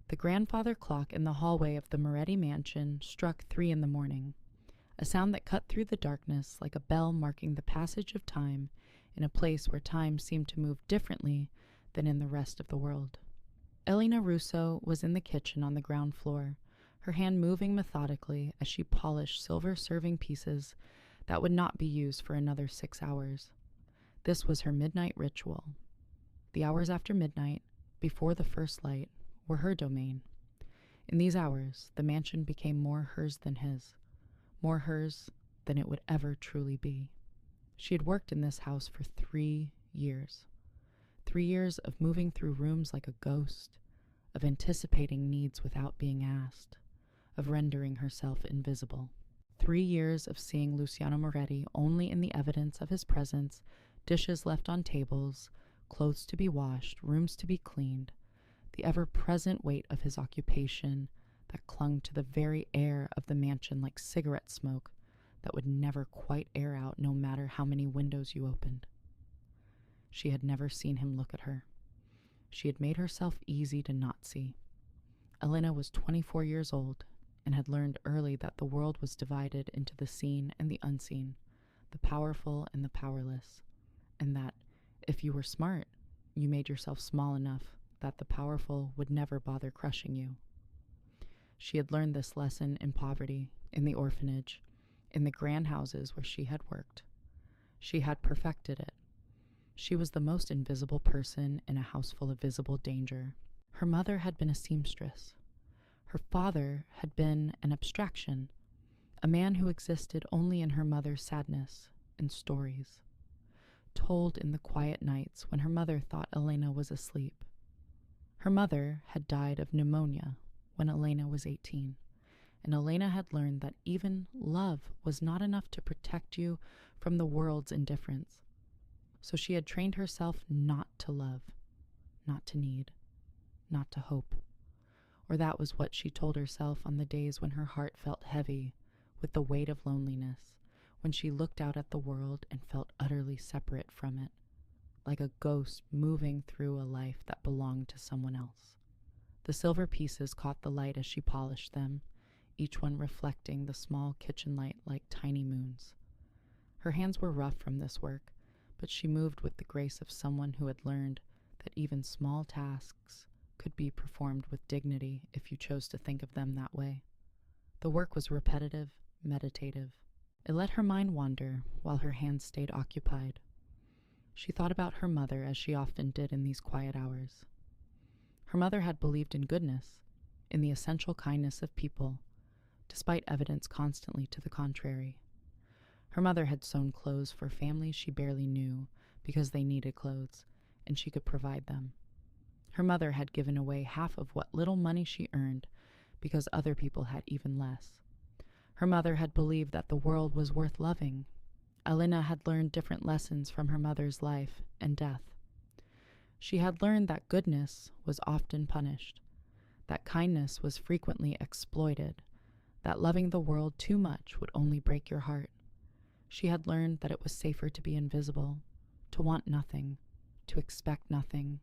The grandfather clock in the hallway of the Moretti mansion struck 3 in the morning, a sound that cut through the darkness like a bell marking the passage of time in a place where time seemed to move differently than in the rest of the world. Elena Russo was in the kitchen on the ground floor, her hand moving methodically as she polished silver serving pieces that would not be used for another 6 hours. This was her midnight ritual. The hours after midnight, before the first light, were her domain. In these hours, the mansion became more hers than his, more hers than it would ever truly be. She had worked in this house for 3 years. 3 years of moving through rooms like a ghost, of anticipating needs without being asked, of rendering herself invisible. 3 years of seeing Luciano Moretti only in the evidence of his presence, dishes left on tables, clothes to be washed, rooms to be cleaned, the ever-present weight of his occupation that clung to the very air of the mansion like cigarette smoke that would never quite air out no matter how many windows you opened. She had never seen him look at her. She had made herself easy to not see. Elena was 24 years old and had learned early that the world was divided into the seen and the unseen, the powerful and the powerless, and that, if you were smart, you made yourself small enough that the powerful would never bother crushing you. She had learned this lesson in poverty, in the orphanage, in the grand houses where she had worked. She had perfected it. She was the most invisible person in a house full of visible danger. Her mother had been a seamstress. Her father had been an abstraction, a man who existed only in her mother's sadness and stories, told in the quiet nights when her mother thought Elena was asleep. Her mother had died of pneumonia when Elena was 18, and Elena had learned that even love was not enough to protect you from the world's indifference. So she had trained herself not to love, not to need, not to hope. Or that was what she told herself on the days when her heart felt heavy with the weight of loneliness, when she looked out at the world and felt utterly separate from it, like a ghost moving through a life that belonged to someone else. The silver pieces caught the light as she polished them, each one reflecting the small kitchen light like tiny moons. Her hands were rough from this work, but she moved with the grace of someone who had learned that even small tasks could be performed with dignity if you chose to think of them that way. The work was repetitive, meditative. It let her mind wander while her hands stayed occupied. She thought about her mother as she often did in these quiet hours. Her mother had believed in goodness, in the essential kindness of people, despite evidence constantly to the contrary. Her mother had sewn clothes for families she barely knew because they needed clothes, and she could provide them. Her mother had given away half of what little money she earned because other people had even less. Her mother had believed that the world was worth loving. Elena had learned different lessons from her mother's life and death. She had learned that goodness was often punished, that kindness was frequently exploited, that loving the world too much would only break your heart. She had learned that it was safer to be invisible, to want nothing, to expect nothing,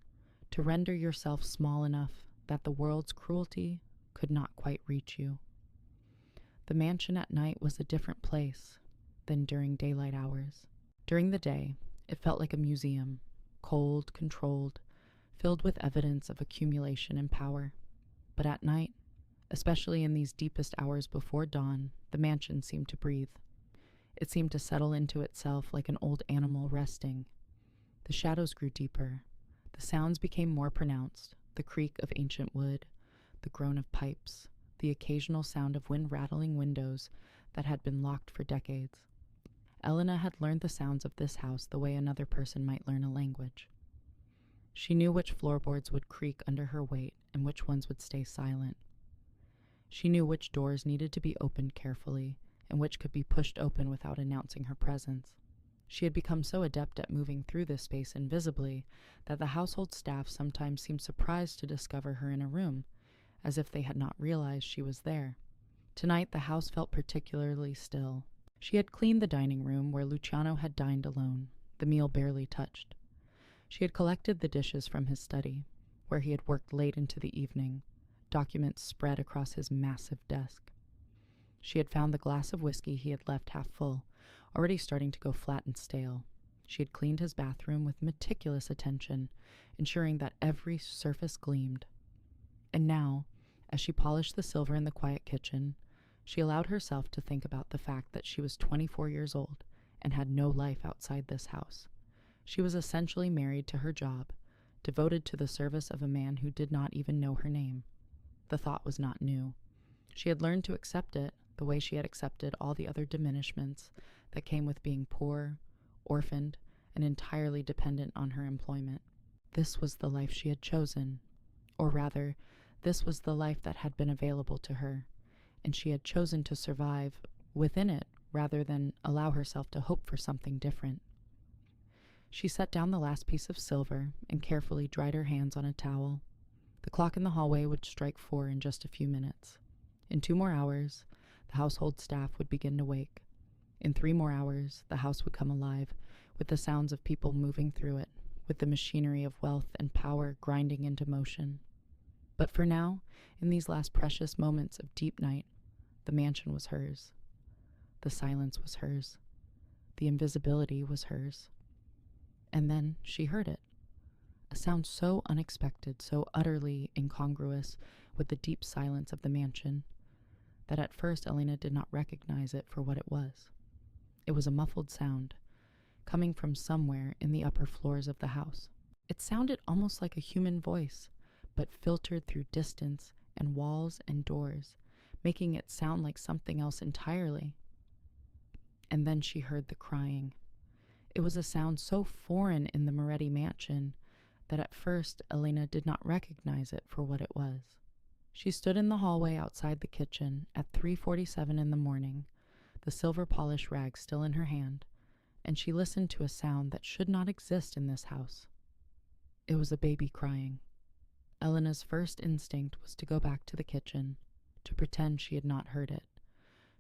to render yourself small enough that the world's cruelty could not quite reach you. The mansion at night was a different place than during daylight hours. During the day, it felt like a museum, cold, controlled, filled with evidence of accumulation and power. But at night, especially in these deepest hours before dawn, the mansion seemed to breathe. It seemed to settle into itself like an old animal resting. The shadows grew deeper. The sounds became more pronounced, the creak of ancient wood, the groan of pipes, the occasional sound of wind-rattling windows that had been locked for decades. Elena had learned the sounds of this house the way another person might learn a language. She knew which floorboards would creak under her weight and which ones would stay silent. She knew which doors needed to be opened carefully and which could be pushed open without announcing her presence. She had become so adept at moving through this space invisibly that the household staff sometimes seemed surprised to discover her in a room, as if they had not realized she was there. Tonight the house felt particularly still. She had cleaned the dining room where Luciano had dined alone, the meal barely touched. She had collected the dishes from his study, where he had worked late into the evening, documents spread across his massive desk. She had found the glass of whiskey he had left half full, already starting to go flat and stale. She had cleaned his bathroom with meticulous attention, ensuring that every surface gleamed. And now, as she polished the silver in the quiet kitchen, she allowed herself to think about the fact that she was 24 years old and had no life outside this house. She was essentially married to her job, devoted to the service of a man who did not even know her name. The thought was not new. She had learned to accept it the way she had accepted all the other diminishments that came with being poor, orphaned, and entirely dependent on her employment. This was the life she had chosen, or rather, this was the life that had been available to her, and she had chosen to survive within it rather than allow herself to hope for something different. She set down the last piece of silver and carefully dried her hands on a towel. The clock in the hallway would strike 4 in just a few minutes. In 2 more hours, the household staff would begin to wake. In 3 more hours, the house would come alive with the sounds of people moving through it, with the machinery of wealth and power grinding into motion. But for now, in these last precious moments of deep night, the mansion was hers. The silence was hers. The invisibility was hers. And then she heard it. A sound so unexpected, so utterly incongruous with the deep silence of the mansion, that at first Elena did not recognize it for what it was. It was a muffled sound, coming from somewhere in the upper floors of the house. It sounded almost like a human voice, but filtered through distance and walls and doors, making it sound like something else entirely. And then she heard the crying. It was a sound so foreign in the Moretti mansion that at first Elena did not recognize it for what it was. She stood in the hallway outside the kitchen at 3:47 in the morning, the silver polish rag still in her hand, and she listened to a sound that should not exist in this house. It was a baby crying. Elena's first instinct was to go back to the kitchen, to pretend she had not heard it,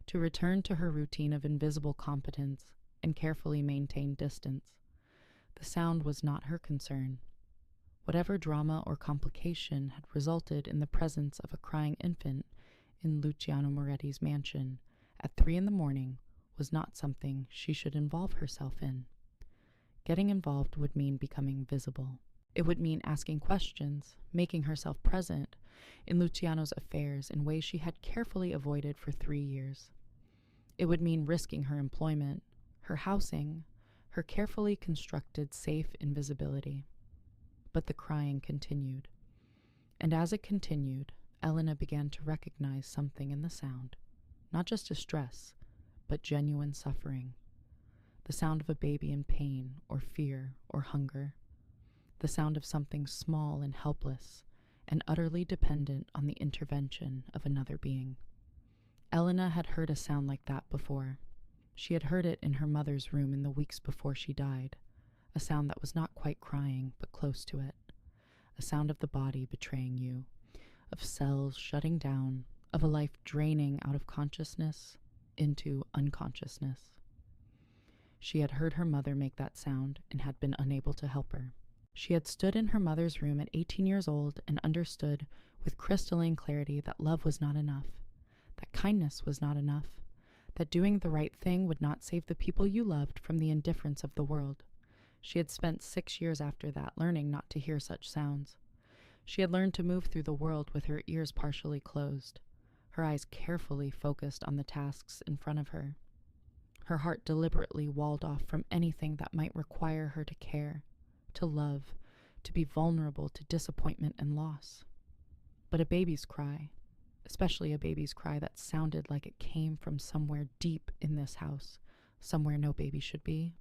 to return to her routine of invisible competence and carefully maintain distance. The sound was not her concern. Whatever drama or complication had resulted in the presence of a crying infant in Luciano Moretti's mansion at 3 in the morning was not something she should involve herself in. Getting involved would mean becoming visible. It would mean asking questions, making herself present in Luciano's affairs in ways she had carefully avoided for 3 years. It would mean risking her employment, her housing, her carefully constructed safe invisibility. But the crying continued. And as it continued, Elena began to recognize something in the sound. Not just distress, but genuine suffering. The sound of a baby in pain or fear or hunger. The sound of something small and helpless and utterly dependent on the intervention of another being. Elena had heard a sound like that before. She had heard it in her mother's room in the weeks before she died, a sound that was not quite crying, but close to it, a sound of the body betraying you, of cells shutting down, of a life draining out of consciousness into unconsciousness. She had heard her mother make that sound and had been unable to help her. She had stood in her mother's room at 18 years old and understood with crystalline clarity that love was not enough, that kindness was not enough, that doing the right thing would not save the people you loved from the indifference of the world. She had spent 6 years after that learning not to hear such sounds. She had learned to move through the world with her ears partially closed, her eyes carefully focused on the tasks in front of her, her heart deliberately walled off from anything that might require her to care, to love, to be vulnerable to disappointment and loss. But a baby's cry, especially a baby's cry that sounded like it came from somewhere deep in this house, somewhere no baby should be,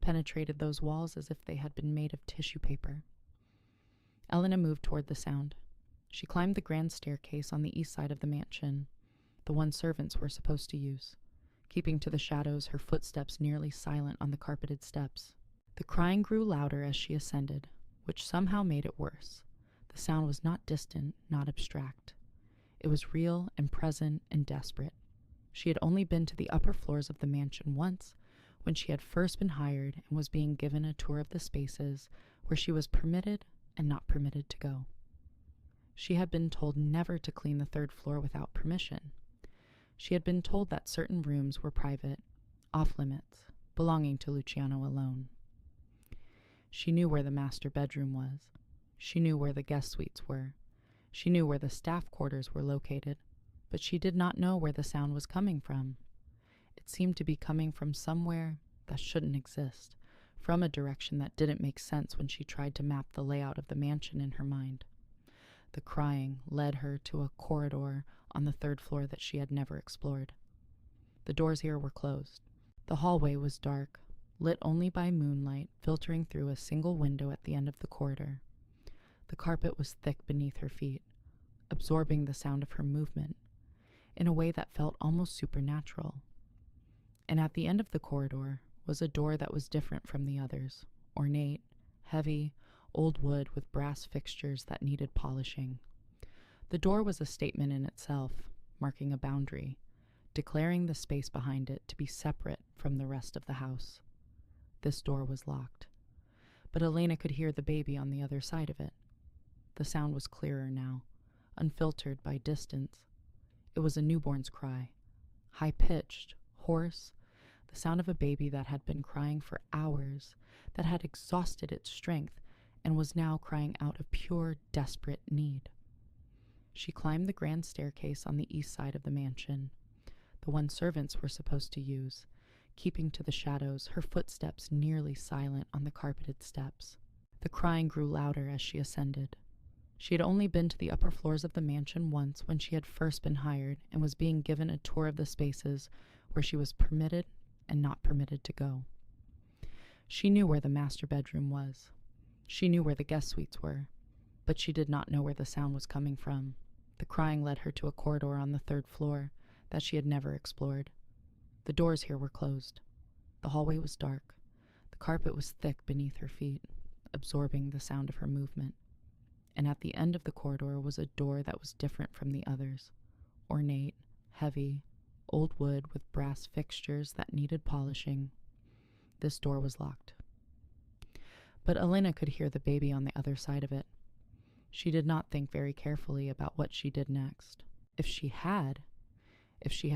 penetrated those walls as if they had been made of tissue paper. Elena moved toward the sound. She climbed the grand staircase on the east side of the mansion, the one servants were supposed to use, keeping to the shadows, her footsteps nearly silent on the carpeted steps. The crying grew louder as she ascended, which somehow made it worse. The sound was not distant, not abstract. It was real and present and desperate. She had only been to the upper floors of the mansion once, when she had first been hired and was being given a tour of the spaces where she was permitted and not permitted to go. She had been told never to clean the third floor without permission. She had been told that certain rooms were private, off-limits, belonging to Luciano alone. She knew where the master bedroom was. She knew where the guest suites were. She knew where the staff quarters were located, but she did not know where the sound was coming from. It seemed to be coming from somewhere that shouldn't exist, from a direction that didn't make sense when she tried to map the layout of the mansion in her mind. The crying led her to a corridor on the third floor that she had never explored. The doors here were closed. The hallway was dark, lit only by moonlight filtering through a single window at the end of the corridor. The carpet was thick beneath her feet, absorbing the sound of her movement in a way that felt almost supernatural. And at the end of the corridor was a door that was different from the others, ornate, heavy, old wood with brass fixtures that needed polishing. The door was a statement in itself, marking a boundary, declaring the space behind it to be separate from the rest of the house. This door was locked, but Elena could hear the baby on the other side of it. The sound was clearer now, unfiltered by distance. It was a newborn's cry, high-pitched, hoarse, the sound of a baby that had been crying for hours, that had exhausted its strength, and was now crying out of pure, desperate need. She climbed the grand staircase on the east side of the mansion, the one servants were supposed to use, keeping to the shadows, her footsteps nearly silent on the carpeted steps. The crying grew louder as she ascended. She had only been to the upper floors of the mansion once when she had first been hired and was being given a tour of the spaces where she was permitted and not permitted to go. She knew where the master bedroom was. She knew where the guest suites were, but she did not know where the sound was coming from. The crying led her to a corridor on the third floor that she had never explored. The doors here were closed. The hallway was dark. The carpet was thick beneath her feet, absorbing the sound of her movement. And at the end of the corridor was a door that was different from the others, ornate, heavy, old wood with brass fixtures that needed polishing. This door was locked. But Elena could hear the baby on the other side of it. She did not think very carefully about what she did next. If she had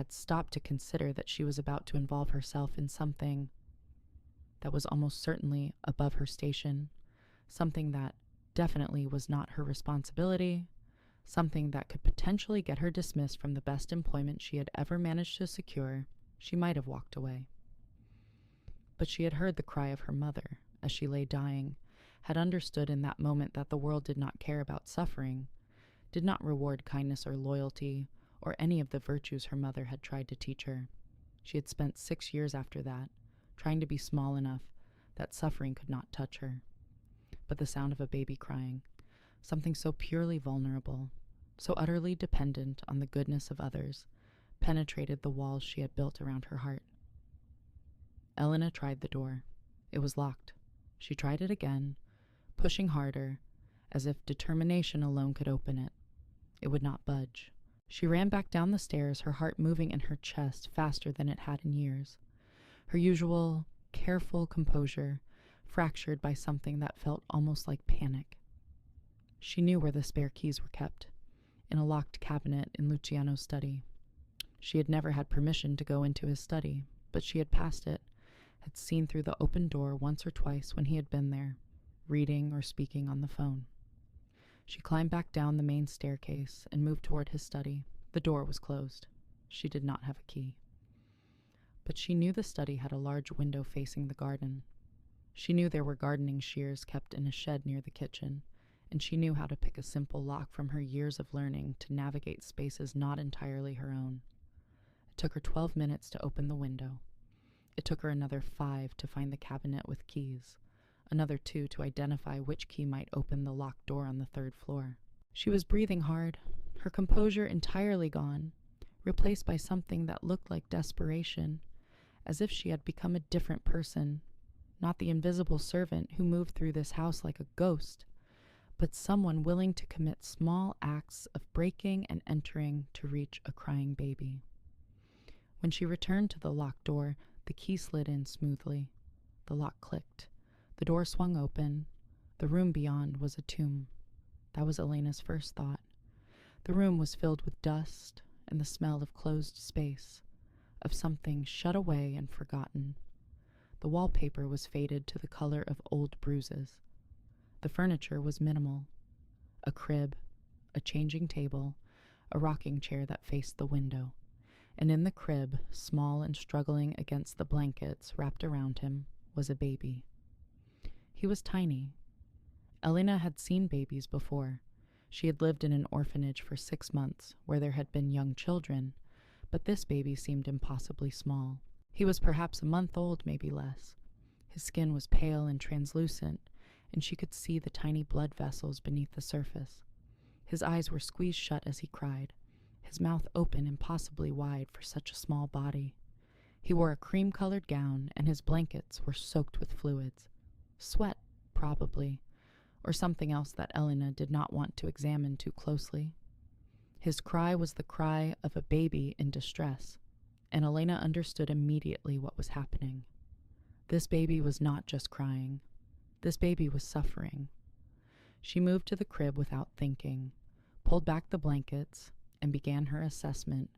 stopped to consider that she was about to involve herself in something that was almost certainly above her station, something that definitely was not her responsibility, something that could potentially get her dismissed from the best employment she had ever managed to secure, she might have walked away. But she had heard the cry of her mother as she lay dying, had understood in that moment that the world did not care about suffering, did not reward kindness or loyalty, or any of the virtues her mother had tried to teach her. She had spent 6 years after that, trying to be small enough that suffering could not touch her. But the sound of a baby crying, something so purely vulnerable, so utterly dependent on the goodness of others, penetrated the walls she had built around her heart. Elena tried the door. It was locked. She tried it again, pushing harder, as if determination alone could open it. It would not budge. She ran back down the stairs, her heart moving in her chest faster than it had in years. Her usual, careful composure fractured by something that felt almost like panic. She knew where the spare keys were kept, in a locked cabinet in Luciano's study. She had never had permission to go into his study, but she had passed it, had seen through the open door once or twice when he had been there, reading or speaking on the phone. She climbed back down the main staircase and moved toward his study. The door was closed. She did not have a key. But she knew the study had a large window facing the garden. She knew there were gardening shears kept in a shed near the kitchen, and she knew how to pick a simple lock from her years of learning to navigate spaces not entirely her own. It took her 12 minutes to open the window. It took her another 5 to find the cabinet with keys, another 2 to identify which key might open the locked door on the third floor. She was breathing hard, her composure entirely gone, replaced by something that looked like desperation, as if she had become a different person, not the invisible servant who moved through this house like a ghost, but someone willing to commit small acts of breaking and entering to reach a crying baby. When she returned to the locked door, the key slid in smoothly. The lock clicked. The door swung open. The room beyond was a tomb. That was Elena's first thought. The room was filled with dust and the smell of closed space, of something shut away and forgotten. The wallpaper was faded to the color of old bruises. The furniture was minimal. A crib, a changing table, a rocking chair that faced the window. And in the crib, small and struggling against the blankets wrapped around him, was a baby. He was tiny. Elena had seen babies before. She had lived in an orphanage for 6 months where there had been young children, but this baby seemed impossibly small. He was perhaps a month old, maybe less. His skin was pale and translucent, and she could see the tiny blood vessels beneath the surface. His eyes were squeezed shut as he cried, his mouth open impossibly wide for such a small body. He wore a cream-colored gown, and his blankets were soaked with fluids. Sweat, probably, or something else that Elena did not want to examine too closely. His cry was the cry of a baby in distress, and Elena understood immediately what was happening. This baby was not just crying. This baby was suffering. She moved to the crib without thinking, pulled back the blankets, and began her assessment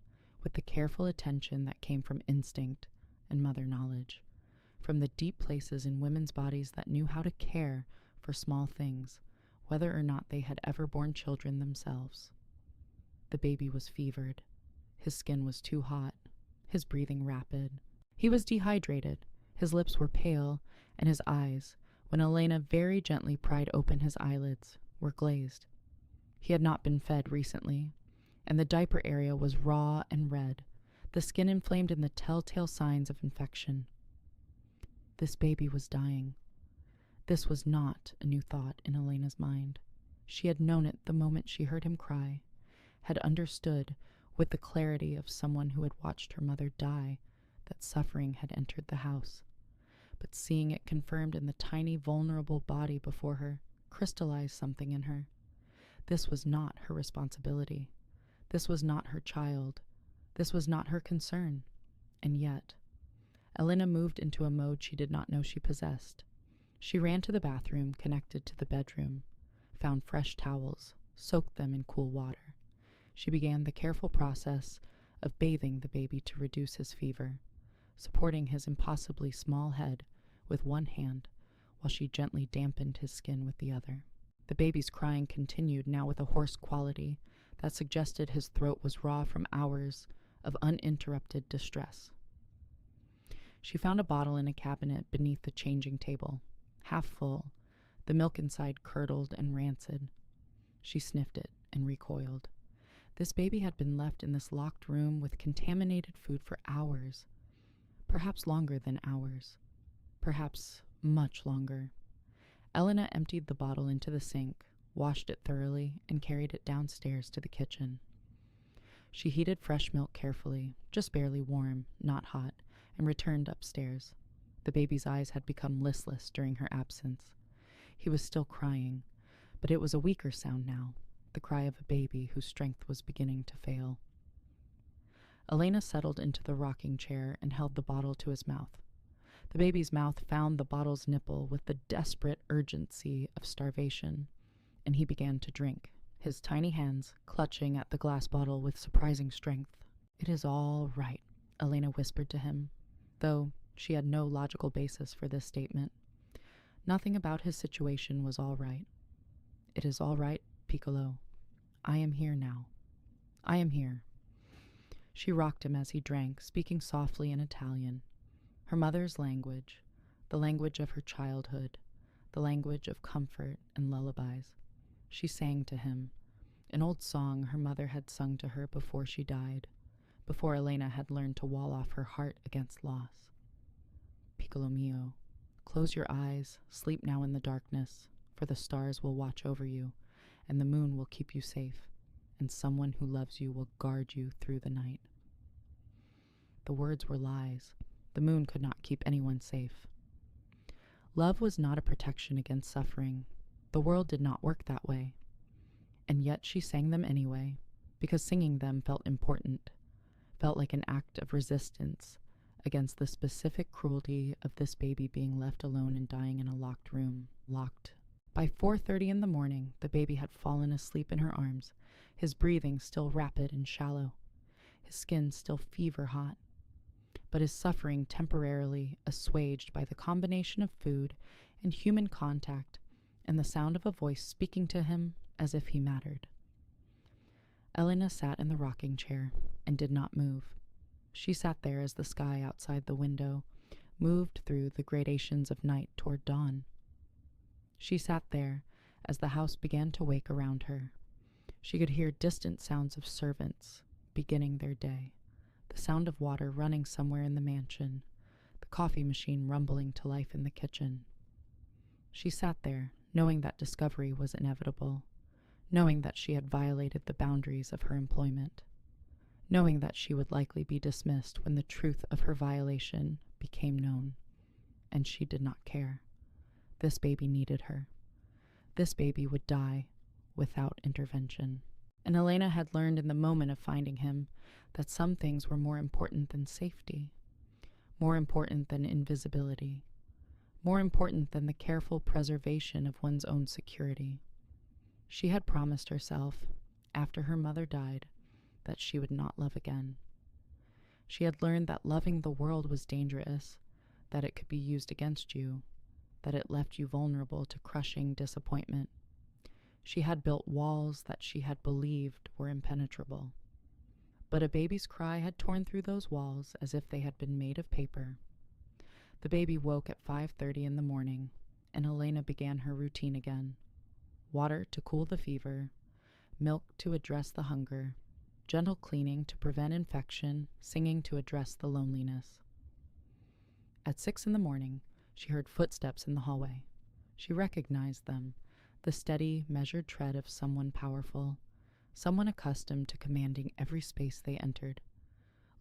with the careful attention that came from instinct and mother knowledge, from the deep places in women's bodies that knew how to care for small things, whether or not they had ever borne children themselves. The baby was fevered. His skin was too hot, his breathing rapid. He was dehydrated, his lips were pale, and his eyes, when Elena very gently pried open his eyelids, were glazed. He had not been fed recently, and the diaper area was raw and red, the skin inflamed in the telltale signs of infection. This baby was dying. This was not a new thought in Elena's mind. She had known it the moment she heard him cry, had understood with the clarity of someone who had watched her mother die that suffering had entered the house. But seeing it confirmed in the tiny, vulnerable body before her crystallized something in her. This was not her responsibility. This was not her child. This was not her concern. And yet, Elena moved into a mode she did not know she possessed. She ran to the bathroom connected to the bedroom, found fresh towels, soaked them in cool water. She began the careful process of bathing the baby to reduce his fever, supporting his impossibly small head with one hand while she gently dampened his skin with the other. The baby's crying continued, now with a hoarse quality that suggested his throat was raw from hours of uninterrupted distress. She found a bottle in a cabinet beneath the changing table, half full, the milk inside curdled and rancid. She sniffed it and recoiled. This baby had been left in this locked room with contaminated food for hours, perhaps longer than hours, perhaps much longer. Elena emptied the bottle into the sink, washed it thoroughly, and carried it downstairs to the kitchen. She heated fresh milk carefully, just barely warm, not hot, and returned upstairs. The baby's eyes had become listless during her absence. He was still crying, but it was a weaker sound now, the cry of a baby whose strength was beginning to fail. Elena settled into the rocking chair and held the bottle to his mouth. The baby's mouth found the bottle's nipple with the desperate urgency of starvation, and he began to drink, his tiny hands clutching at the glass bottle with surprising strength. "It is all right," Elena whispered to him, though she had no logical basis for this statement. Nothing about his situation was all right. "It is all right, Piccolo. I am here now. I am here." She rocked him as he drank, speaking softly in Italian, her mother's language, the language of her childhood, the language of comfort and lullabies. She sang to him, an old song her mother had sung to her before she died, before Elena had learned to wall off her heart against loss. "Piccolo mio, close your eyes, sleep now in the darkness, for the stars will watch over you, and the moon will keep you safe, and someone who loves you will guard you through the night." The words were lies. The moon could not keep anyone safe. Love was not a protection against suffering. The world did not work that way. And yet she sang them anyway, because singing them felt important, felt like an act of resistance against the specific cruelty of this baby being left alone and dying in a locked room. Locked. By 4:30 in the morning, the baby had fallen asleep in her arms, his breathing still rapid and shallow, his skin still fever-hot, but his suffering temporarily assuaged by the combination of food and human contact and the sound of a voice speaking to him as if he mattered. Elena sat in the rocking chair and did not move. She sat there as the sky outside the window moved through the gradations of night toward dawn. She sat there as the house began to wake around her. She could hear distant sounds of servants beginning their day, the sound of water running somewhere in the mansion, the coffee machine rumbling to life in the kitchen. She sat there, knowing that discovery was inevitable, knowing that she had violated the boundaries of her employment, knowing that she would likely be dismissed when the truth of her violation became known, and she did not care. This baby needed her. This baby would die without intervention. And Elena had learned in the moment of finding him that some things were more important than safety, more important than invisibility, more important than the careful preservation of one's own security. She had promised herself, after her mother died, that she would not love again. She had learned that loving the world was dangerous, that it could be used against you, that it left you vulnerable to crushing disappointment. She had built walls that she had believed were impenetrable. But a baby's cry had torn through those walls as if they had been made of paper. The baby woke at 5:30 in the morning, and Elena began her routine again. Water to cool the fever, milk to address the hunger, gentle cleaning to prevent infection, singing to address the loneliness. At 6 in the morning, she heard footsteps in the hallway. She recognized them, the steady, measured tread of someone powerful, someone accustomed to commanding every space they entered.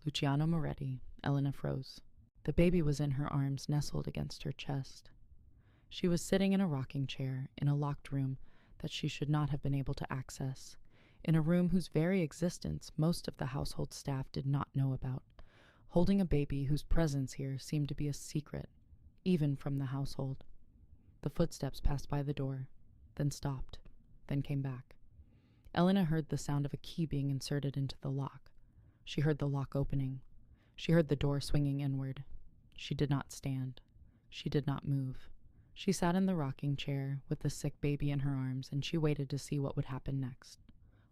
Luciano Moretti. Elena froze. The baby was in her arms, nestled against her chest. She was sitting in a rocking chair in a locked room that she should not have been able to access, in a room whose very existence most of the household staff did not know about, holding a baby whose presence here seemed to be a secret, even from the household. The footsteps passed by the door, then stopped, then came back. Elena heard the sound of a key being inserted into the lock. She heard the lock opening. She heard the door swinging inward. She did not stand. She did not move. She sat in the rocking chair with the sick baby in her arms, and she waited to see what would happen next.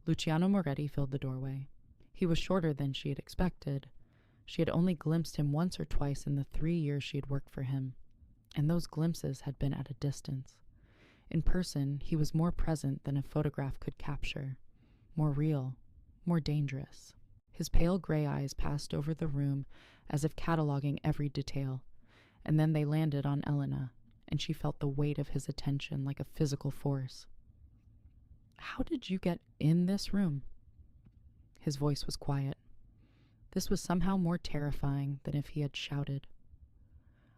Luciano Moretti filled the doorway. He was shorter than she had expected. She had only glimpsed him once or twice in the 3 years she had worked for him, and those glimpses had been at a distance. In person, he was more present than a photograph could capture, more real, more dangerous. His pale gray eyes passed over the room as if cataloging every detail, and then they landed on Elena, and she felt the weight of his attention like a physical force. "How did you get in this room?" His voice was quiet. This was somehow more terrifying than if he had shouted.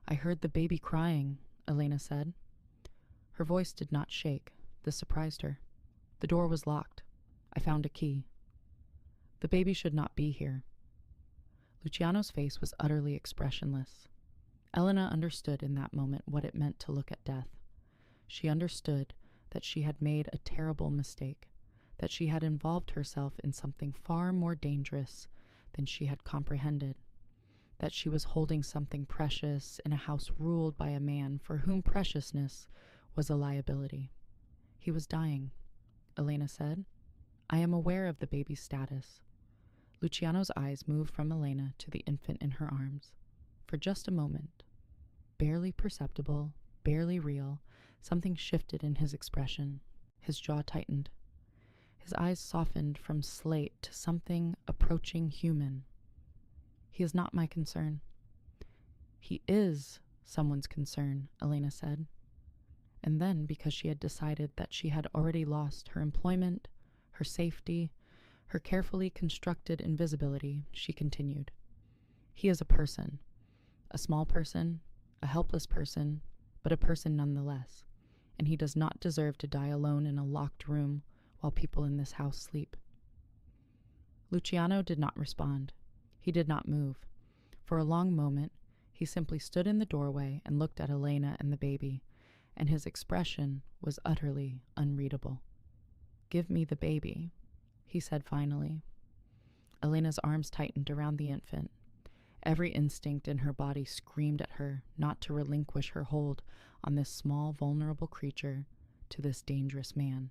"I heard the baby crying," Elena said. Her voice did not shake. This surprised her. "The door was locked. I found a key. The baby should not be here." Luciano's face was utterly expressionless. Elena understood in that moment what it meant to look at death. She understood that she had made a terrible mistake, that she had involved herself in something far more dangerous than she had comprehended, that she was holding something precious in a house ruled by a man for whom preciousness was a liability. "He was dying," Elena said. "I am aware of the baby's status." Luciano's eyes moved from Elena to the infant in her arms. For just a moment, barely perceptible, barely real, something shifted in his expression. His jaw tightened. His eyes softened from slate to something approaching human. "He is not my concern." "He is someone's concern," Elena said. And then, because she had decided that she had already lost her employment, her safety, her carefully constructed invisibility, she continued. "He is a person. A small person, a helpless person, but a person nonetheless. And he does not deserve to die alone in a locked room while people in this house sleep." Luciano did not respond. He did not move. For a long moment, he simply stood in the doorway and looked at Elena and the baby, and his expression was utterly unreadable. "Give me the baby," he said finally. Elena's arms tightened around the infant. Every instinct in her body screamed at her not to relinquish her hold on this small, vulnerable creature to this dangerous man.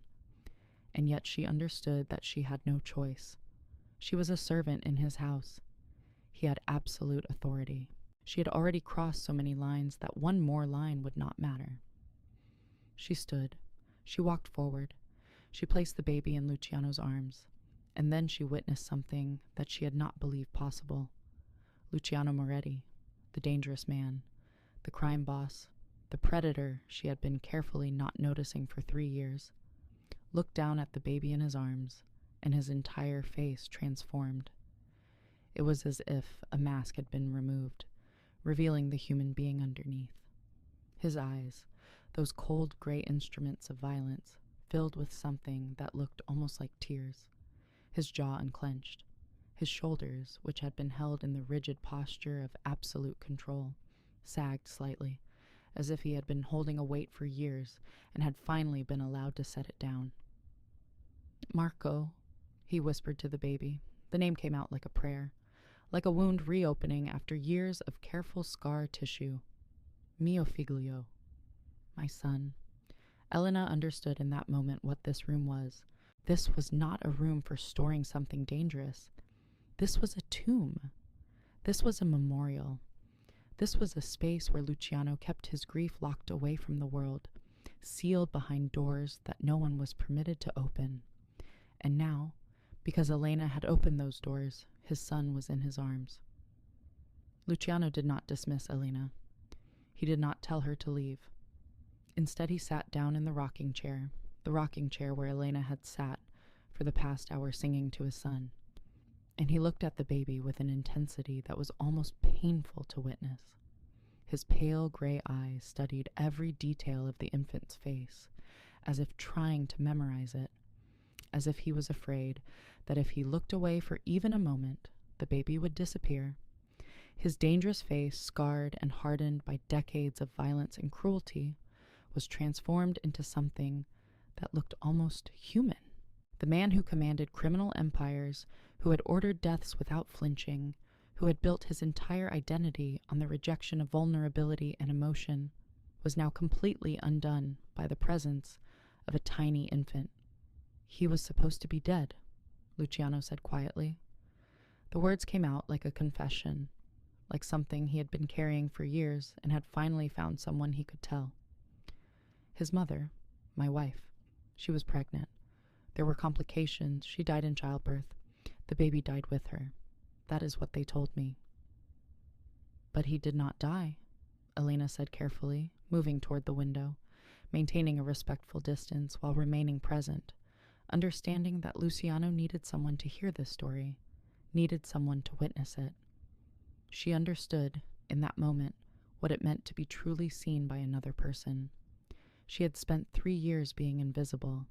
And yet she understood that she had no choice. She was a servant in his house. He had absolute authority. She had already crossed so many lines that one more line would not matter. She stood. She walked forward. She placed the baby in Luciano's arms. And then she witnessed something that she had not believed possible. Luciano Moretti, the dangerous man, the crime boss, the predator she had been carefully not noticing for 3 years, looked down at the baby in his arms, and his entire face transformed. It was as if a mask had been removed, revealing the human being underneath. His eyes, those cold gray instruments of violence, filled with something that looked almost like tears. His jaw unclenched. His shoulders, which had been held in the rigid posture of absolute control, sagged slightly, as if he had been holding a weight for years and had finally been allowed to set it down. "Marco," he whispered to the baby. The name came out like a prayer, like a wound reopening after years of careful scar tissue. "Mio figlio," my son. Elena understood in that moment what this room was. This was not a room for storing something dangerous. This was a tomb. This was a memorial. This was a space where Luciano kept his grief locked away from the world, sealed behind doors that no one was permitted to open. And now, because Elena had opened those doors, his son was in his arms. Luciano did not dismiss Elena. He did not tell her to leave. Instead, he sat down in the rocking chair where Elena had sat for the past hour singing to his son. And he looked at the baby with an intensity that was almost painful to witness. His pale gray eyes studied every detail of the infant's face, as if trying to memorize it, as if he was afraid that if he looked away for even a moment, the baby would disappear. His dangerous face, scarred and hardened by decades of violence and cruelty, was transformed into something that looked almost human. The man who commanded criminal empires, who had ordered deaths without flinching, who had built his entire identity on the rejection of vulnerability and emotion, was now completely undone by the presence of a tiny infant. "He was supposed to be dead," Luciano said quietly. The words came out like a confession, like something he had been carrying for years and had finally found someone he could tell. His mother, my wife, she was pregnant. There were complications. She died in childbirth. The baby died with her. That is what they told me. "But he did not die," Elena said carefully, moving toward the window, maintaining a respectful distance while remaining present, understanding that Luciano needed someone to hear this story, needed someone to witness it. She understood, in that moment, what it meant to be truly seen by another person. She had spent 3 years being invisible,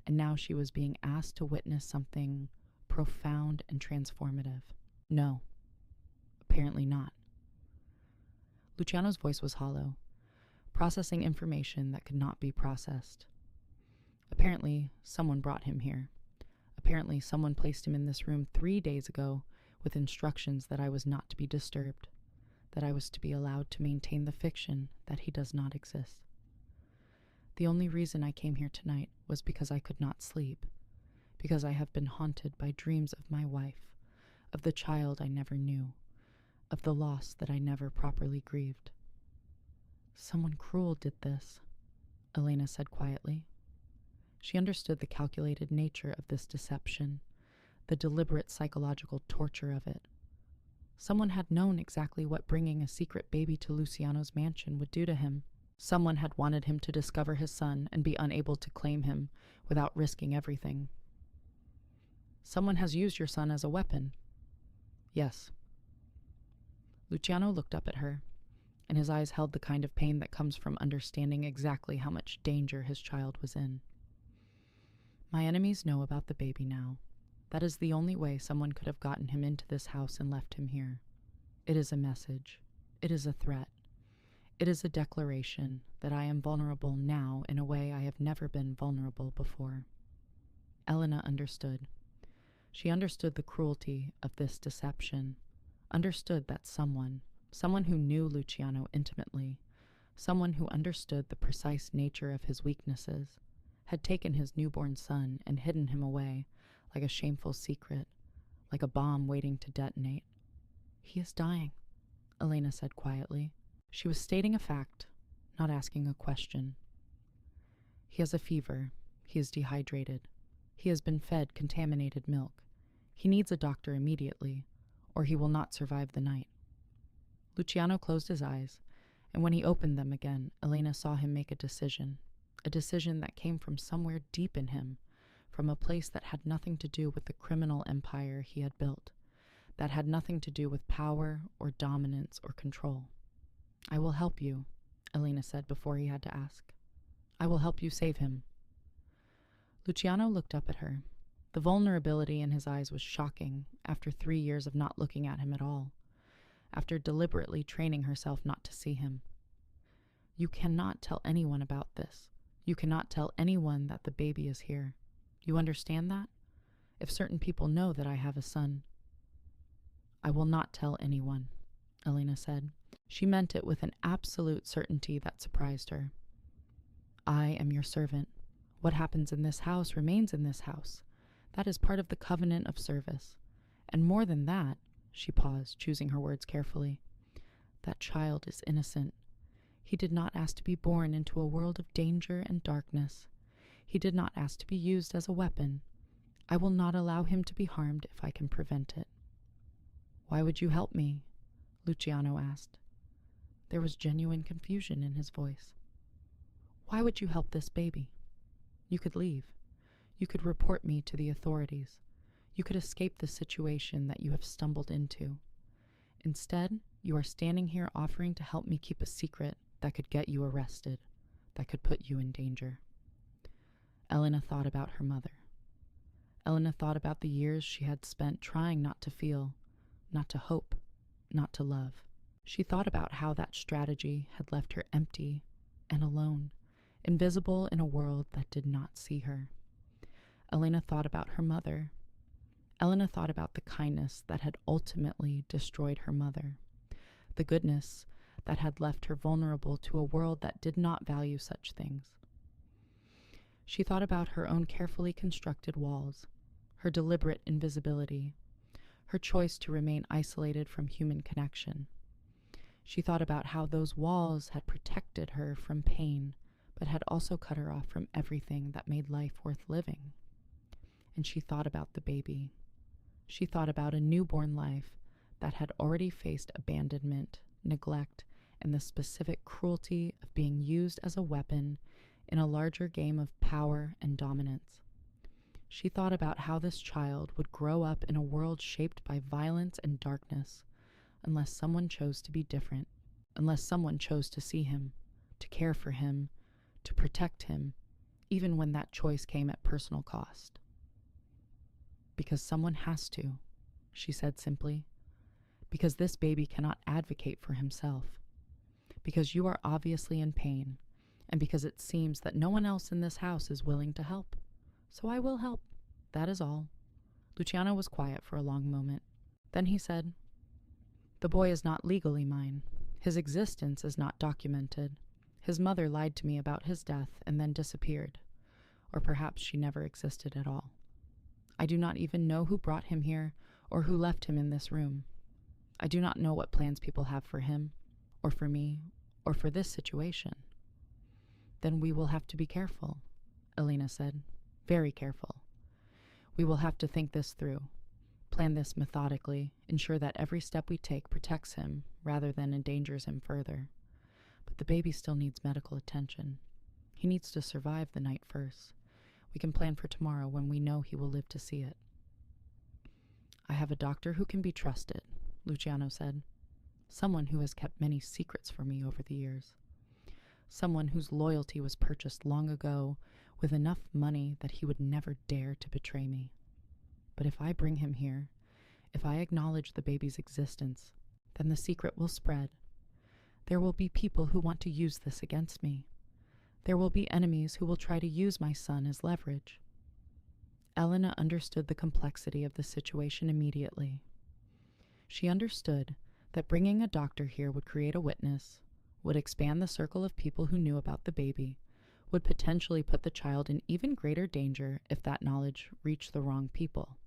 and now she was being asked to witness something profound and transformative. No, apparently not. Luciano's voice was hollow, processing information that could not be processed. Apparently, someone brought him here. Apparently, someone placed him in this room 3 days ago with instructions that I was not to be disturbed, that I was to be allowed to maintain the fiction that he does not exist. The only reason I came here tonight was because I could not sleep, because I have been haunted by dreams of my wife, of the child I never knew, of the loss that I never properly grieved. "Someone cruel did this," Elena said quietly. She understood the calculated nature of this deception, the deliberate psychological torture of it. Someone had known exactly what bringing a secret baby to Luciano's mansion would do to him. Someone had wanted him to discover his son and be unable to claim him without risking everything. "Someone has used your son as a weapon." "Yes." Luciano looked up at her, and his eyes held the kind of pain that comes from understanding exactly how much danger his child was in. "My enemies know about the baby now. That is the only way someone could have gotten him into this house and left him here. It is a message. It is a threat. It is a declaration that I am vulnerable now in a way I have never been vulnerable before." Elena understood. She understood the cruelty of this deception, understood that someone who knew Luciano intimately, someone who understood the precise nature of his weaknesses, had taken his newborn son and hidden him away like a shameful secret, like a bomb waiting to detonate. "He is dying," Elena said quietly. She was stating a fact, not asking a question. "He has a fever. He is dehydrated. He has been fed contaminated milk. He needs a doctor immediately, or he will not survive the night." Luciano closed his eyes, and when he opened them again, Elena saw him make a decision that came from somewhere deep in him, from a place that had nothing to do with the criminal empire he had built, that had nothing to do with power or dominance or control. "I will help you," Elena said before he had to ask. "I will help you save him." Luciano looked up at her. The vulnerability in his eyes was shocking after 3 years of not looking at him at all, after deliberately training herself not to see him. "You cannot tell anyone about this. You cannot tell anyone that the baby is here. You understand that? If certain people know that I have a son." "I will not tell anyone," Elena said. She meant it with an absolute certainty that surprised her. "I am your servant. What happens in this house remains in this house. That is part of the covenant of service. And more than that," she paused, choosing her words carefully, "that child is innocent. He did not ask to be born into a world of danger and darkness. He did not ask to be used as a weapon. I will not allow him to be harmed if I can prevent it." "Why would you help me?" Luciano asked. There was genuine confusion in his voice. "Why would you help this baby? You could leave. You could report me to the authorities. You could escape the situation that you have stumbled into. Instead, you are standing here offering to help me keep a secret that could get you arrested, that could put you in danger." Elena thought about her mother. Elena thought about the years she had spent trying not to feel, not to hope, not to love. She thought about how that strategy had left her empty and alone, invisible in a world that did not see her. Elena thought about her mother. Elena thought about the kindness that had ultimately destroyed her mother, the goodness that had left her vulnerable to a world that did not value such things. She thought about her own carefully constructed walls, her deliberate invisibility, her choice to remain isolated from human connection. She thought about how those walls had protected her from pain, but had also cut her off from everything that made life worth living. And she thought about the baby. She thought about a newborn life that had already faced abandonment, neglect, and the specific cruelty of being used as a weapon in a larger game of power and dominance. She thought about how this child would grow up in a world shaped by violence and darkness, unless someone chose to be different, unless someone chose to see him, to care for him, to protect him, even when that choice came at personal cost. "Because someone has to," she said simply. "Because this baby cannot advocate for himself. Because you are obviously in pain, and because it seems that no one else in this house is willing to help. So I will help. That is all." Luciano was quiet for a long moment. Then he said, "The boy is not legally mine. His existence is not documented. His mother lied to me about his death and then disappeared. Or perhaps she never existed at all. I do not even know who brought him here or who left him in this room. I do not know what plans people have for him, or for me, or for this situation." "Then we will have to be careful," Elena said. "Very careful. We will have to think this through, plan this methodically, ensure that every step we take protects him rather than endangers him further. But the baby still needs medical attention. He needs to survive the night first. We can plan for tomorrow when we know he will live to see it." "I have a doctor who can be trusted," Luciano said. "Someone who has kept many secrets from me over the years. Someone whose loyalty was purchased long ago with enough money that he would never dare to betray me. But if I bring him here, if I acknowledge the baby's existence, then the secret will spread. There will be people who want to use this against me. There will be enemies who will try to use my son as leverage." Elena understood the complexity of the situation immediately. She understood that bringing a doctor here would create a witness, would expand the circle of people who knew about the baby, would potentially put the child in even greater danger if that knowledge reached the wrong people.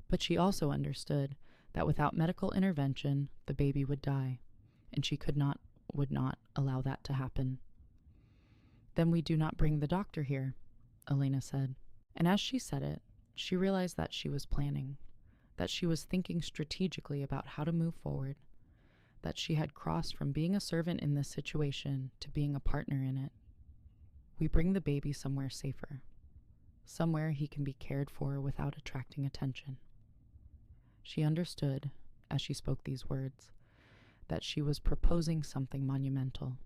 But she also understood that without medical intervention, the baby would die, and she would not allow that to happen. "Then we do not bring the doctor here," Elena said. And as she said it, she realized that she was planning, that she was thinking strategically about how to move forward, that she had crossed from being a servant in this situation to being a partner in it. "We bring the baby somewhere safer, somewhere he can be cared for without attracting attention." She understood, as she spoke these words, that she was proposing something monumental.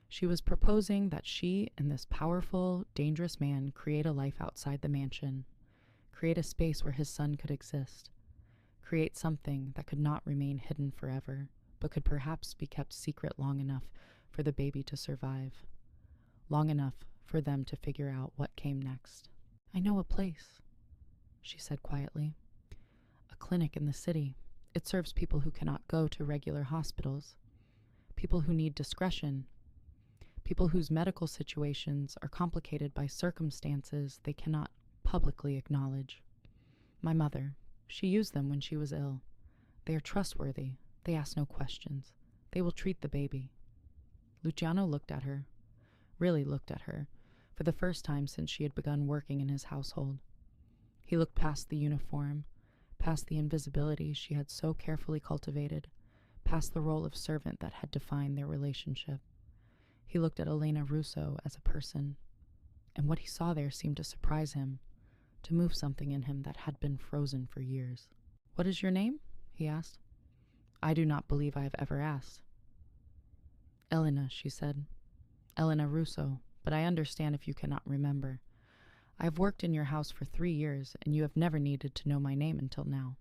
She was proposing that she and this powerful, dangerous man create a life outside the mansion, create a space where his son could exist, create something that could not remain hidden forever, but could perhaps be kept secret long enough for the baby to survive, long enough for them to figure out what came next. "I know a place," she said quietly. "A clinic in the city. It serves people who cannot go to regular hospitals, people who need discretion, people whose medical situations are complicated by circumstances they cannot publicly acknowledge. My mother, she used them when she was ill. They are trustworthy. They ask no questions. They will treat the baby." Luciano looked at her, really looked at her, for the first time since she had begun working in his household. He looked past the uniform, past the invisibility she had so carefully cultivated, past the role of servant that had defined their relationship. He looked at Elena Russo as a person, and what he saw there seemed to surprise him, to move something in him that had been frozen for years. "What is your name?" he asked. "I do not believe I have ever asked." "Elena," she said. "Elena Russo, but I understand if you cannot remember. I have worked in your house for 3 years, and you have never needed to know my name until now."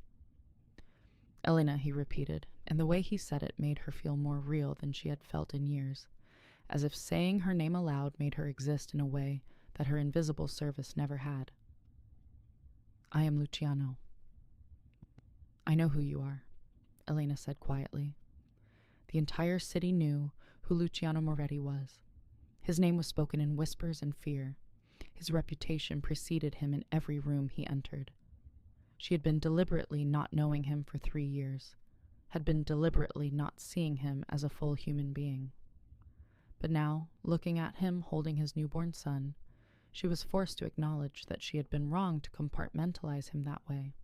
"Elena," he repeated, and the way he said it made her feel more real than she had felt in years, as if saying her name aloud made her exist in a way that her invisible service never had. "I am Luciano." "I know who you are," Elena said quietly. The entire city knew who Luciano Moretti was. His name was spoken in whispers and fear. His reputation preceded him in every room he entered. She had been deliberately not knowing him for 3 years, had been deliberately not seeing him as a full human being. But now, looking at him holding his newborn son, she was forced to acknowledge that she had been wrong to compartmentalize him that way.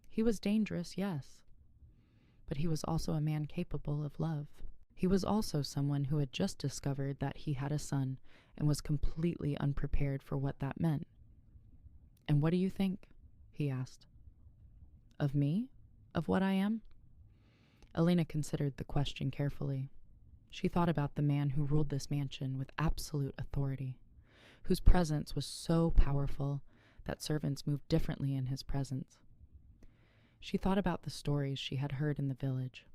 He was dangerous, yes, but he was also a man capable of love. He was also someone who had just discovered that he had a son and was completely unprepared for what that meant. "And what do you think?" he asked. "Of me? Of what I am?" Elena considered the question carefully. She thought about the man who ruled this mansion with absolute authority, whose presence was so powerful that servants moved differently in his presence. She thought about the stories she had heard in the village,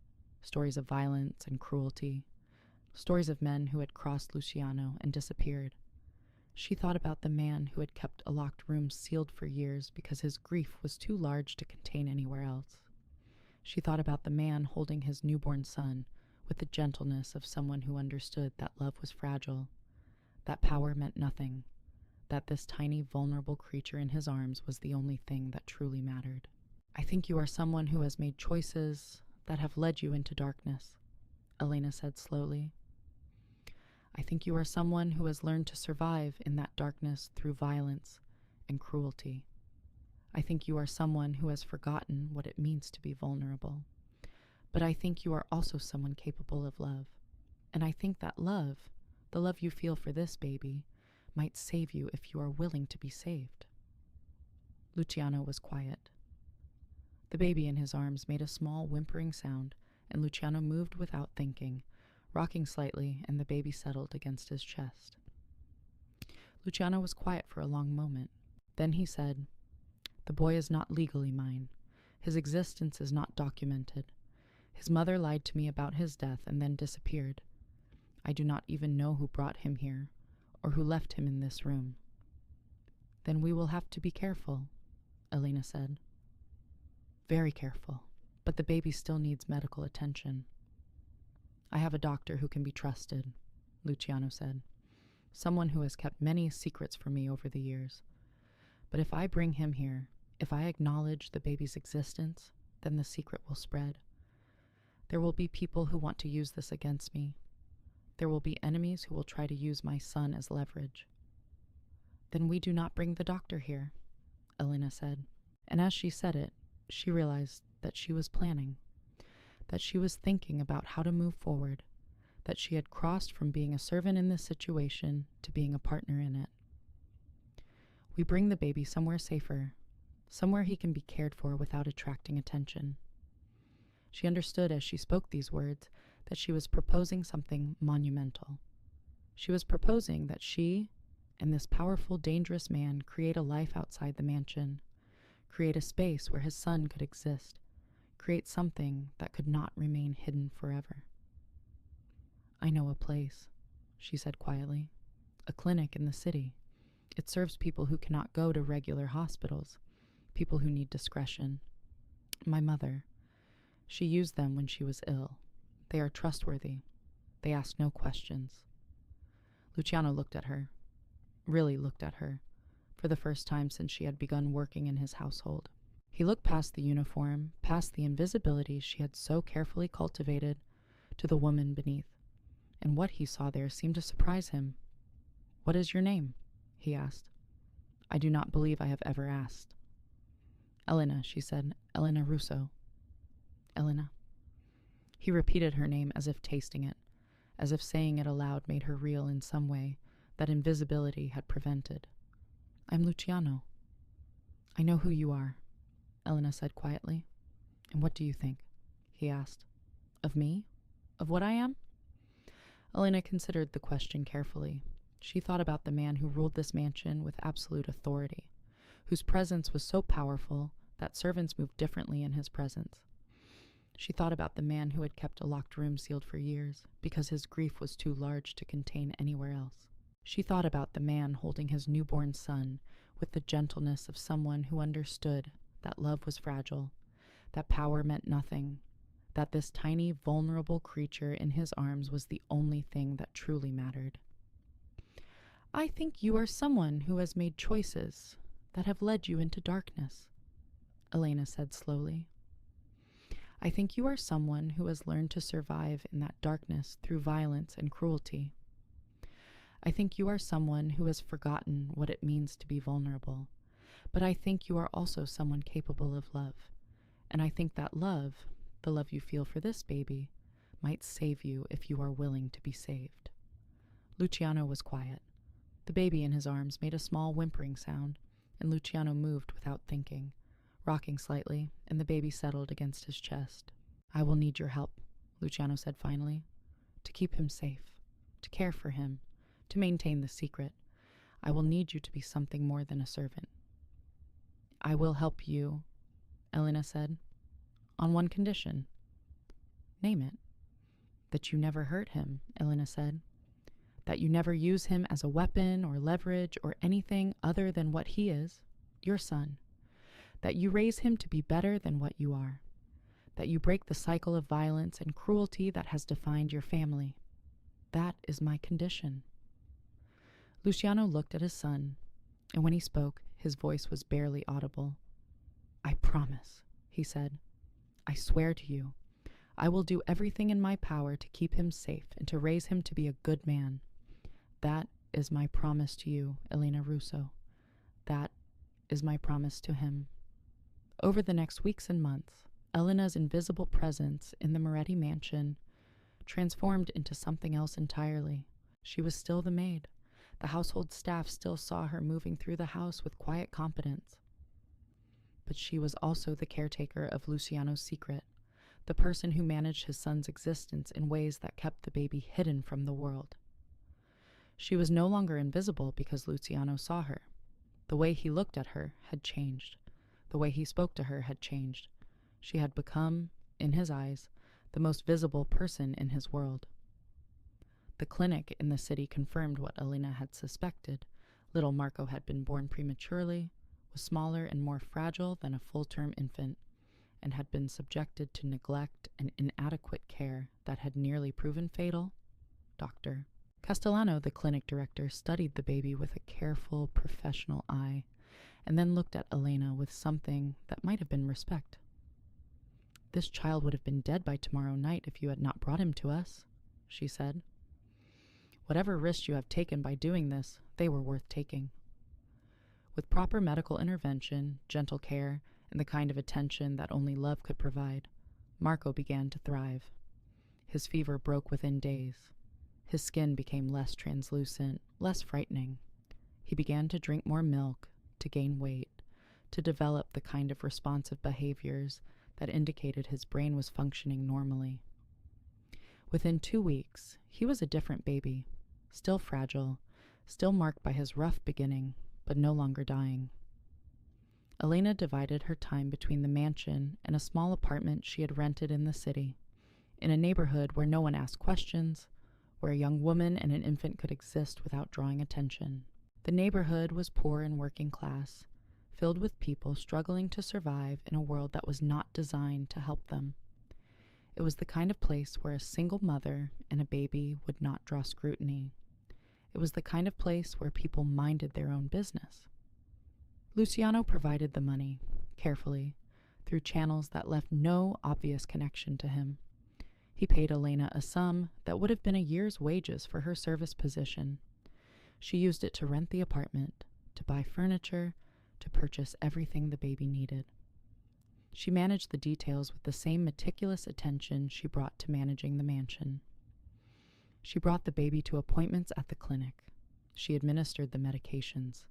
stories of violence and cruelty, stories of men who had crossed Luciano and disappeared. She thought about the man who had kept a locked room sealed for years because his grief was too large to contain anywhere else. She thought about the man holding his newborn son with the gentleness of someone who understood that love was fragile, that power meant nothing, that this tiny, vulnerable creature in his arms was the only thing that truly mattered. "I think you are someone who has made choices that have led you into darkness," Elena said slowly. "I think you are someone who has learned to survive in that darkness through violence and cruelty. I think you are someone who has forgotten what it means to be vulnerable. But I think you are also someone capable of love. And I think that love, the love you feel for this baby, might save you if you are willing to be saved." Luciano was quiet. The baby in his arms made a small whimpering sound, and Luciano moved without thinking, rocking slightly, and the baby settled against his chest. Luciano was quiet for a long moment. Then he said, "The boy is not legally mine. His existence is not documented. His mother lied to me about his death and then disappeared. I do not even know who brought him here, or who left him in this room." Then we will have to be careful, Elena said. Very careful, but the baby still needs medical attention. I have a doctor who can be trusted, Luciano said. Someone who has kept many secrets from me over the years. But if I bring him here, if I acknowledge the baby's existence, then the secret will spread. There will be people who want to use this against me. There will be enemies who will try to use my son as leverage. Then we do not bring the doctor here, Elena said. And as she said it, she realized that she was planning, that she was thinking about how to move forward, that she had crossed from being a servant in this situation to being a partner in it. We bring the baby somewhere safer, somewhere he can be cared for without attracting attention. She understood as she spoke these words that she was proposing something monumental. She was proposing that she and this powerful, dangerous man create a life outside the mansion, create a space where his son could exist, create something that could not remain hidden forever. I know a place, she said quietly, a clinic in the city. It serves people who cannot go to regular hospitals, people who need discretion. My mother, she used them when she was ill. They are trustworthy. They ask no questions. Luciano looked at her, really looked at her, for the first time since she had begun working in his household. He looked past the uniform, past the invisibility she had so carefully cultivated, to the woman beneath, and what he saw there seemed to surprise him. "What is your name?" he asked. "I do not believe I have ever asked." "Elena," she said. "Elena Russo." "Elena." He repeated her name as if tasting it, as if saying it aloud made her real in some way that invisibility had prevented. "I'm Luciano." "I know who you are," Elena said quietly. "And what do you think?" he asked. "Of me? Of what I am?" Elena considered the question carefully. She thought about the man who ruled this mansion with absolute authority, whose presence was so powerful that servants moved differently in his presence. She thought about the man who had kept a locked room sealed for years because his grief was too large to contain anywhere else. She thought about the man holding his newborn son with the gentleness of someone who understood that love was fragile, that power meant nothing, that this tiny, vulnerable creature in his arms was the only thing that truly mattered. "I think you are someone who has made choices that have led you into darkness," Elena said slowly. "I think you are someone who has learned to survive in that darkness through violence and cruelty. I think you are someone who has forgotten what it means to be vulnerable, but I think you are also someone capable of love, and I think that love, the love you feel for this baby, might save you if you are willing to be saved." Luciano was quiet. The baby in his arms made a small whimpering sound, and Luciano moved without thinking, rocking slightly, and the baby settled against his chest. "I will need your help," Luciano said finally, "to keep him safe, to care for him, to maintain the secret. I will need you to be something more than a servant." "I will help you," Elena said, "on one condition." "Name it." "That you never hurt him," Elena said. "That you never use him as a weapon or leverage or anything other than what he is, your son. That you raise him to be better than what you are. That you break the cycle of violence and cruelty that has defined your family. That is my condition." Luciano looked at his son, and when he spoke, his voice was barely audible. "I promise," he said. "I swear to you, I will do everything in my power to keep him safe and to raise him to be a good man. That is my promise to you, Elena Russo. That is my promise to him." Over the next weeks and months, Elena's invisible presence in the Moretti mansion transformed into something else entirely. She was still the maid. The household staff still saw her moving through the house with quiet competence. But she was also the caretaker of Luciano's secret, the person who managed his son's existence in ways that kept the baby hidden from the world. She was no longer invisible because Luciano saw her. The way he looked at her had changed. The way he spoke to her had changed. She had become, in his eyes, the most visible person in his world. The clinic in the city confirmed what Elena had suspected. Little Marco had been born prematurely, was smaller and more fragile than a full-term infant, and had been subjected to neglect and inadequate care that had nearly proven fatal. Dr. Castellano, the clinic director, studied the baby with a careful, professional eye, and then looked at Elena with something that might have been respect. "This child would have been dead by tomorrow night if you had not brought him to us," she said. "Whatever risks you have taken by doing this, they were worth taking." With proper medical intervention, gentle care, and the kind of attention that only love could provide, Marco began to thrive. His fever broke within days. His skin became less translucent, less frightening. He began to drink more milk, to gain weight, to develop the kind of responsive behaviors that indicated his brain was functioning normally. Within 2 weeks, he was a different baby, still fragile, still marked by his rough beginning, but no longer dying. Elena divided her time between the mansion and a small apartment she had rented in the city, in a neighborhood where no one asked questions, where a young woman and an infant could exist without drawing attention. The neighborhood was poor and working class, filled with people struggling to survive in a world that was not designed to help them. It was the kind of place where a single mother and a baby would not draw scrutiny. It was the kind of place where people minded their own business. Luciano provided the money, carefully, through channels that left no obvious connection to him. He paid Elena a sum that would have been a year's wages for her service position. She used it to rent the apartment, to buy furniture, to purchase everything the baby needed. She managed the details with the same meticulous attention she brought to managing the mansion. She brought the baby to appointments at the clinic. She administered the medications.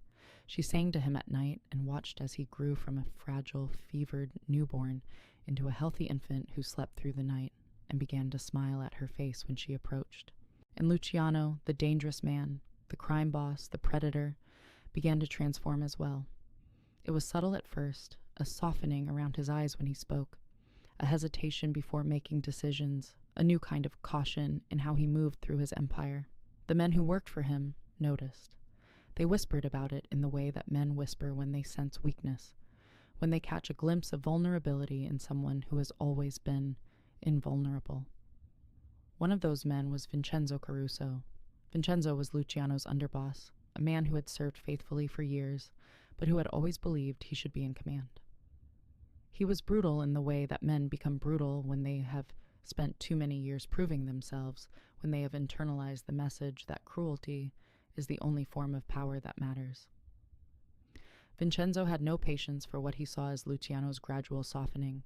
She sang to him at night and watched as he grew from a fragile, fevered newborn into a healthy infant who slept through the night and began to smile at her face when she approached. And Luciano, the dangerous man, the crime boss, the predator, began to transform as well. It was subtle at first, a softening around his eyes when he spoke, a hesitation before making decisions, a new kind of caution in how he moved through his empire. The men who worked for him noticed. They whispered about it in the way that men whisper when they sense weakness, when they catch a glimpse of vulnerability in someone who has always been invulnerable. One of those men was Vincenzo Caruso. Vincenzo was Luciano's underboss, a man who had served faithfully for years, but who had always believed he should be in command. He was brutal in the way that men become brutal when they have spent too many years proving themselves, when they have internalized the message that cruelty is the only form of power that matters. Vincenzo had no patience for what he saw as Luciano's gradual softening.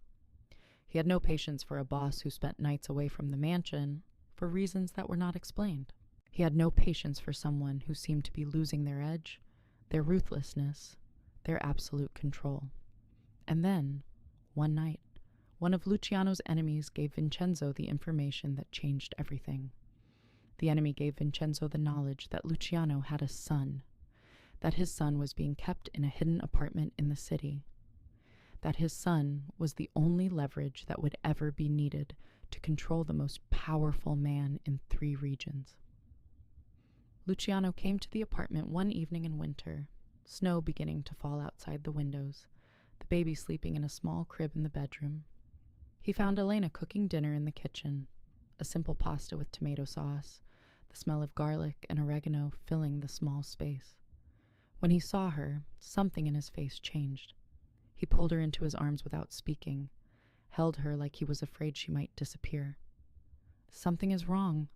He had no patience for a boss who spent nights away from the mansion for reasons that were not explained. He had no patience for someone who seemed to be losing their edge, their ruthlessness, their absolute control. And then, one night, one of Luciano's enemies gave Vincenzo the information that changed everything. The enemy gave Vincenzo the knowledge that Luciano had a son, that his son was being kept in a hidden apartment in the city, that his son was the only leverage that would ever be needed to control the most powerful man in 3 regions. Luciano came to the apartment one evening in winter, snow beginning to fall outside the windows, the baby sleeping in a small crib in the bedroom. He found Elena cooking dinner in the kitchen, a simple pasta with tomato sauce, the smell of garlic and oregano filling the small space. When he saw her, something in his face changed. He pulled her into his arms without speaking, held her like he was afraid she might disappear. "Something is wrong,"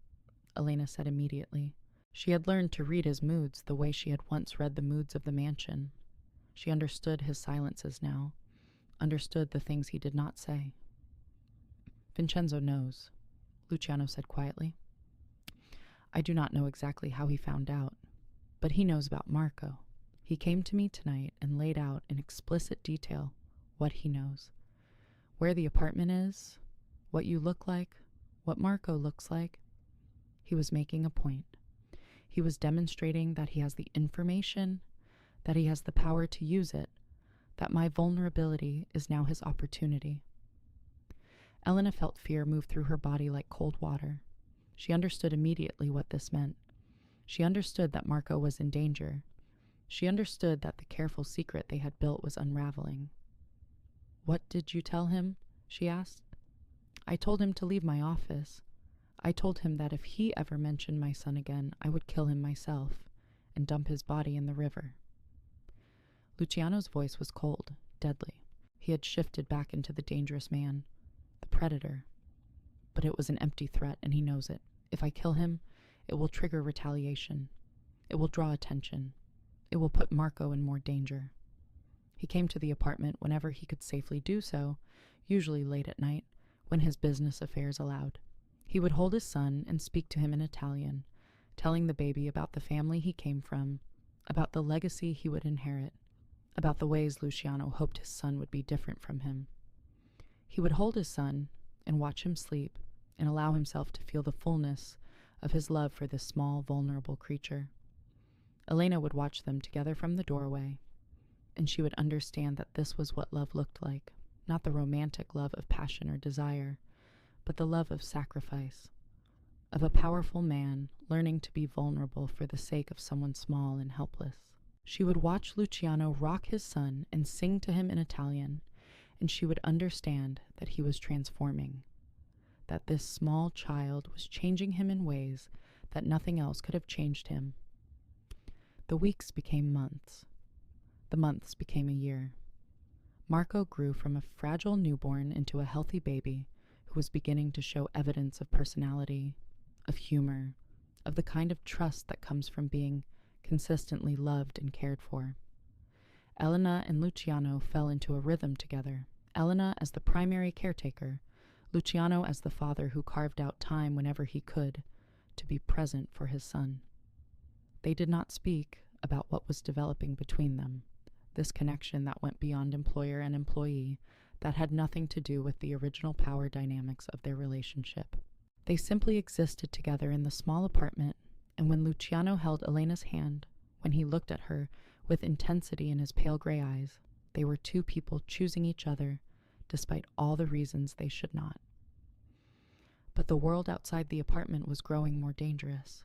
Elena said immediately. She had learned to read his moods the way she had once read the moods of the mansion. She understood his silences now, understood the things he did not say. "Vincenzo knows," Luciano said quietly. "I do not know exactly how he found out, but he knows about Marco. He came to me tonight and laid out in explicit detail what he knows. Where the apartment is, what you look like, what Marco looks like." He was making a point. He was demonstrating that he has the information, that he has the power to use it, that my vulnerability is now his opportunity. Elena felt fear move through her body like cold water. She understood immediately what this meant. She understood that Marco was in danger, She understood that the careful secret they had built was unraveling. "What did you tell him?" she asked. "I told him to leave my office. I told him that if he ever mentioned my son again, I would kill him myself and dump his body in the river." Luciano's voice was cold, deadly. He had shifted back into the dangerous man, the predator. But it was an empty threat, and he knows it. If I kill him, it will trigger retaliation. It will draw attention. It will put Marco in more danger. He came to the apartment whenever he could safely do so, usually late at night, when his business affairs allowed. He would hold his son and speak to him in Italian, telling the baby about the family he came from, about the legacy he would inherit, about the ways Luciano hoped his son would be different from him. He would hold his son and watch him sleep and allow himself to feel the fullness of his love for this small, vulnerable creature. Elena would watch them together from the doorway, and she would understand that this was what love looked like, not the romantic love of passion or desire, but the love of sacrifice, of a powerful man learning to be vulnerable for the sake of someone small and helpless. She would watch Luciano rock his son and sing to him in Italian, and she would understand that he was transforming, that this small child was changing him in ways that nothing else could have changed him. The weeks became months. The months became a year. Marco grew from a fragile newborn into a healthy baby who was beginning to show evidence of personality, of humor, of the kind of trust that comes from being consistently loved and cared for. Elena and Luciano fell into a rhythm together, Elena as the primary caretaker, Luciano as the father who carved out time whenever he could to be present for his son. They did not speak about what was developing between them, this connection that went beyond employer and employee, that had nothing to do with the original power dynamics of their relationship. They simply existed together in the small apartment, and when Luciano held Elena's hand, when he looked at her with intensity in his pale gray eyes, they were two people choosing each other despite all the reasons they should not. But the world outside the apartment was growing more dangerous.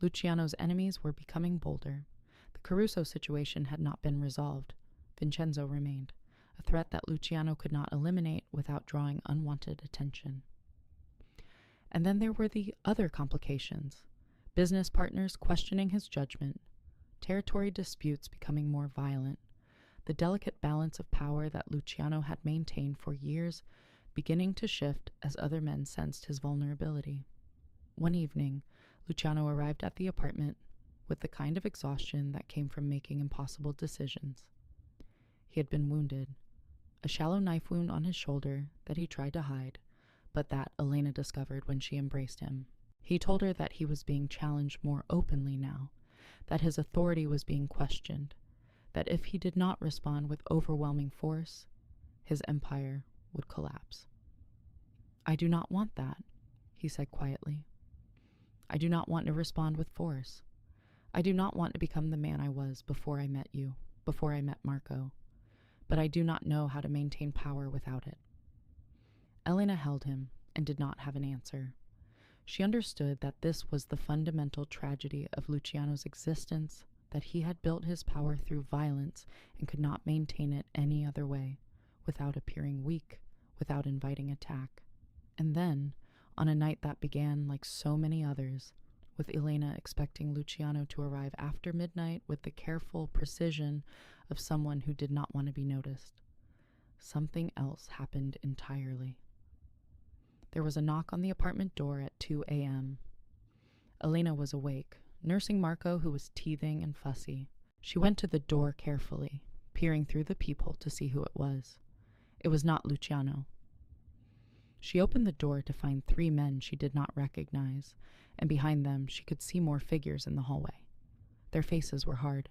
Luciano's enemies were becoming bolder. The Caruso situation had not been resolved. Vincenzo remained, a threat that Luciano could not eliminate without drawing unwanted attention. And then there were the other complications. Business partners questioning his judgment, territory disputes becoming more violent, the delicate balance of power that Luciano had maintained for years beginning to shift as other men sensed his vulnerability. One evening, Luciano arrived at the apartment with the kind of exhaustion that came from making impossible decisions. He had been wounded, a shallow knife wound on his shoulder that he tried to hide, but that Elena discovered when she embraced him. He told her that he was being challenged more openly now, that his authority was being questioned, that if he did not respond with overwhelming force, his empire would collapse. "I do not want that," he said quietly. "I do not want to respond with force. I do not want to become the man I was before I met you, before I met Marco. But I do not know how to maintain power without it." Elena held him and did not have an answer. She understood that this was the fundamental tragedy of Luciano's existence, that he had built his power through violence and could not maintain it any other way, without appearing weak, without inviting attack. And then, on a night that began like so many others, with Elena expecting Luciano to arrive after midnight with the careful precision of someone who did not want to be noticed, something else happened entirely. There was a knock on the apartment door at 2 a.m. Elena was awake, nursing Marco, who was teething and fussy. She went to the door carefully, peering through the peephole to see who it was. It was not Luciano. She opened the door to find 3 men she did not recognize, and behind them she could see more figures in the hallway. Their faces were hard.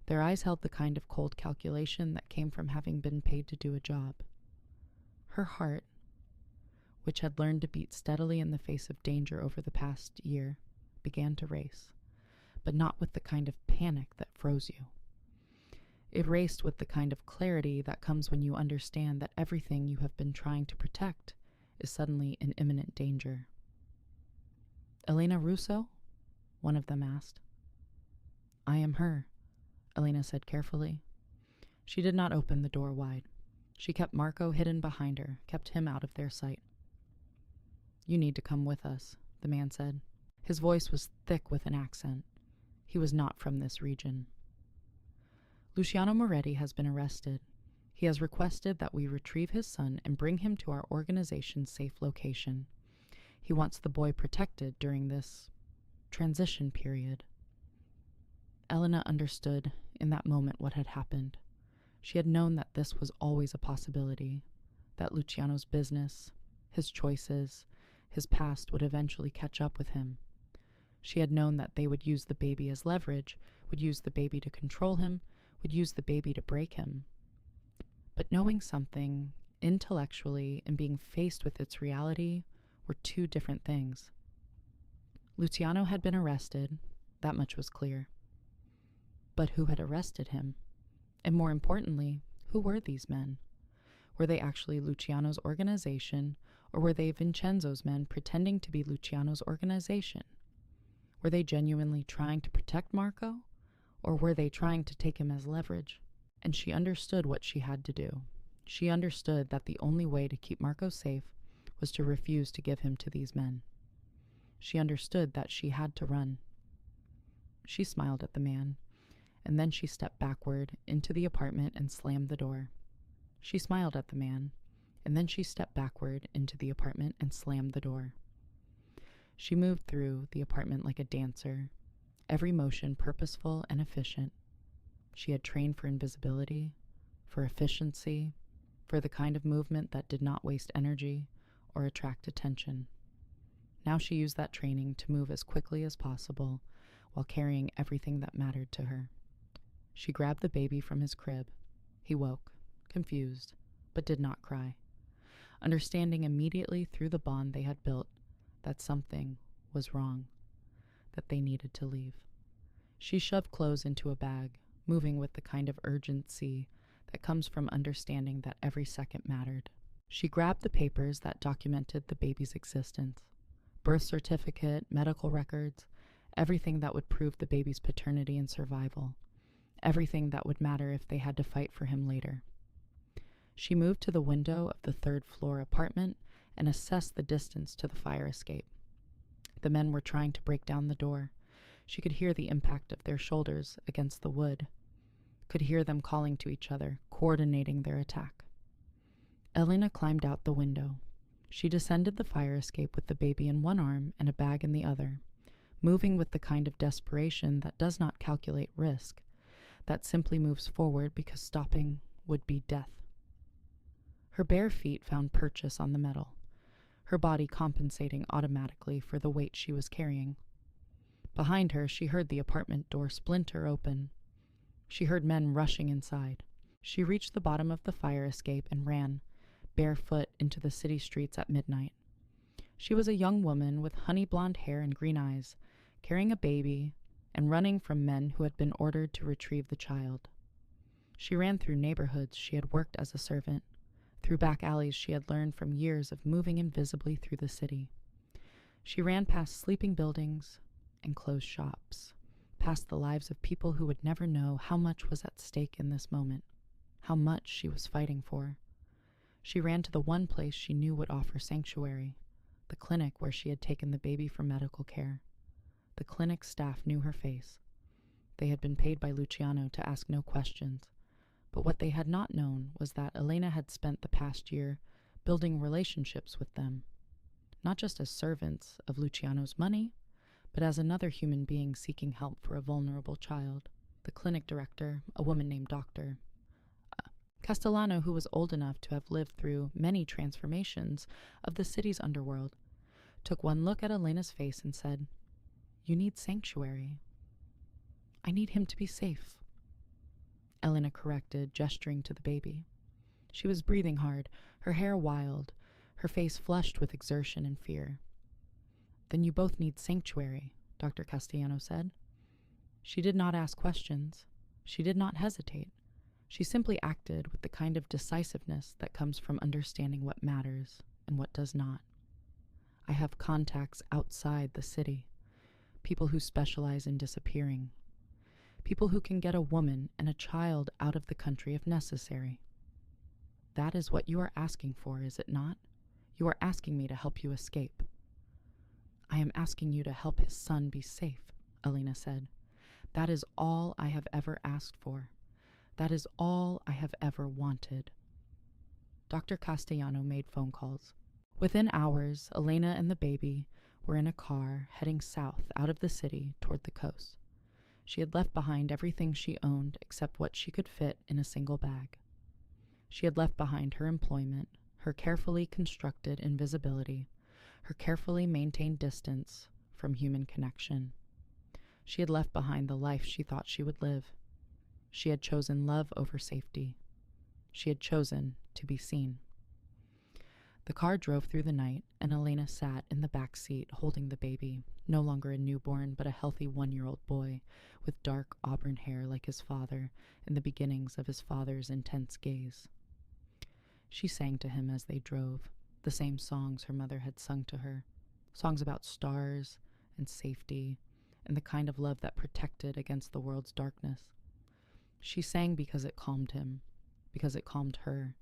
Their eyes held the kind of cold calculation that came from having been paid to do a job. Her heart, which had learned to beat steadily in the face of danger over the past year, began to race, but not with the kind of panic that froze you. It raced with the kind of clarity that comes when you understand that everything you have been trying to protect is suddenly in imminent danger. "Elena Russo?" one of them asked. "I am her," Elena said carefully. She did not open the door wide. She kept Marco hidden behind her, kept him out of their sight. "You need to come with us," the man said. His voice was thick with an accent. He was not from this region. "Luciano Moretti has been arrested. He has requested that we retrieve his son and bring him to our organization's safe location. He wants the boy protected during this transition period." Elena understood in that moment what had happened. She had known that this was always a possibility, that Luciano's business, his choices, his past would eventually catch up with him. She had known that they would use the baby as leverage, would use the baby to control him, would use the baby to break him. But knowing something intellectually and being faced with its reality were two different things. Luciano had been arrested, that much was clear. But who had arrested him? And more importantly, who were these men? Were they actually Luciano's organization, or were they Vincenzo's men pretending to be Luciano's organization? Were they genuinely trying to protect Marco, or were they trying to take him as leverage? And she understood what she had to do. She understood that the only way to keep Marco safe was to refuse to give him to these men. She understood that she had to run. She smiled at the man, and then she stepped backward into the apartment and slammed the door. She smiled at the man, and then she stepped backward into the apartment and slammed the door. She moved through the apartment like a dancer, every motion purposeful and efficient. She had trained for invisibility, for efficiency, for the kind of movement that did not waste energy or attract attention. Now she used that training to move as quickly as possible while carrying everything that mattered to her. She grabbed the baby from his crib. He woke, confused, but did not cry, understanding immediately through the bond they had built that something was wrong, that they needed to leave. She shoved clothes into a bag, moving with the kind of urgency that comes from understanding that every second mattered. She grabbed the papers that documented the baby's existence, birth certificate, medical records, everything that would prove the baby's paternity and survival, everything that would matter if they had to fight for him later. She moved to the window of the third-floor apartment and assessed the distance to the fire escape. The men were trying to break down the door. She could hear the impact of their shoulders against the wood, could hear them calling to each other, coordinating their attack. Elena climbed out the window. She descended the fire escape with the baby in one arm and a bag in the other, moving with the kind of desperation that does not calculate risk, that simply moves forward because stopping would be death. Her bare feet found purchase on the metal, her body compensating automatically for the weight she was carrying. Behind her, she heard the apartment door splinter open. She heard men rushing inside. She reached the bottom of the fire escape and ran, barefoot, into the city streets at midnight. She was a young woman with honey blonde hair and green eyes, carrying a baby and running from men who had been ordered to retrieve the child. She ran through neighborhoods she had worked as a servant, through back alleys she had learned from years of moving invisibly through the city. She ran past sleeping buildings and closed shops, past the lives of people who would never know how much was at stake in this moment, how much she was fighting for. She ran to the one place she knew would offer sanctuary, the clinic where she had taken the baby for medical care. The clinic staff knew her face. They had been paid by Luciano to ask no questions, but what they had not known was that Elena had spent the past year building relationships with them, not just as servants of Luciano's money, but as another human being seeking help for a vulnerable child. The clinic director, a woman named Dr. Castellano, who was old enough to have lived through many transformations of the city's underworld, took one look at Elena's face and said, "You need sanctuary. I need him to be safe." Elena corrected, gesturing to the baby. She was breathing hard, her hair wild, her face flushed with exertion and fear. "Then you both need sanctuary," Dr. Castellano said. She did not ask questions. She did not hesitate. She simply acted with the kind of decisiveness that comes from understanding what matters and what does not. "I have contacts outside the city, people who specialize in disappearing, People who can get a woman and a child out of the country if necessary. That is what you are asking for, is it not? You are asking me to help you escape. I am asking you to help his son be safe, Elena said. That is all I have ever asked for. That is all I have ever wanted. Dr. Castellano made phone calls. Within hours, Elena and the baby were in a car heading south out of the city toward the coast. She had left behind everything she owned except what she could fit in a single bag. She had left behind her employment, her carefully constructed invisibility, her carefully maintained distance from human connection. She had left behind the life she thought she would live. She had chosen love over safety. She had chosen to be seen. The car drove through the night, and Elena sat in the back seat holding the baby, no longer a newborn but a healthy 1-year-old boy with dark auburn hair like his father and the beginnings of his father's intense gaze. She sang to him as they drove, the same songs her mother had sung to her, songs about stars and safety and the kind of love that protected against the world's darkness. She sang because it calmed him, because it calmed her,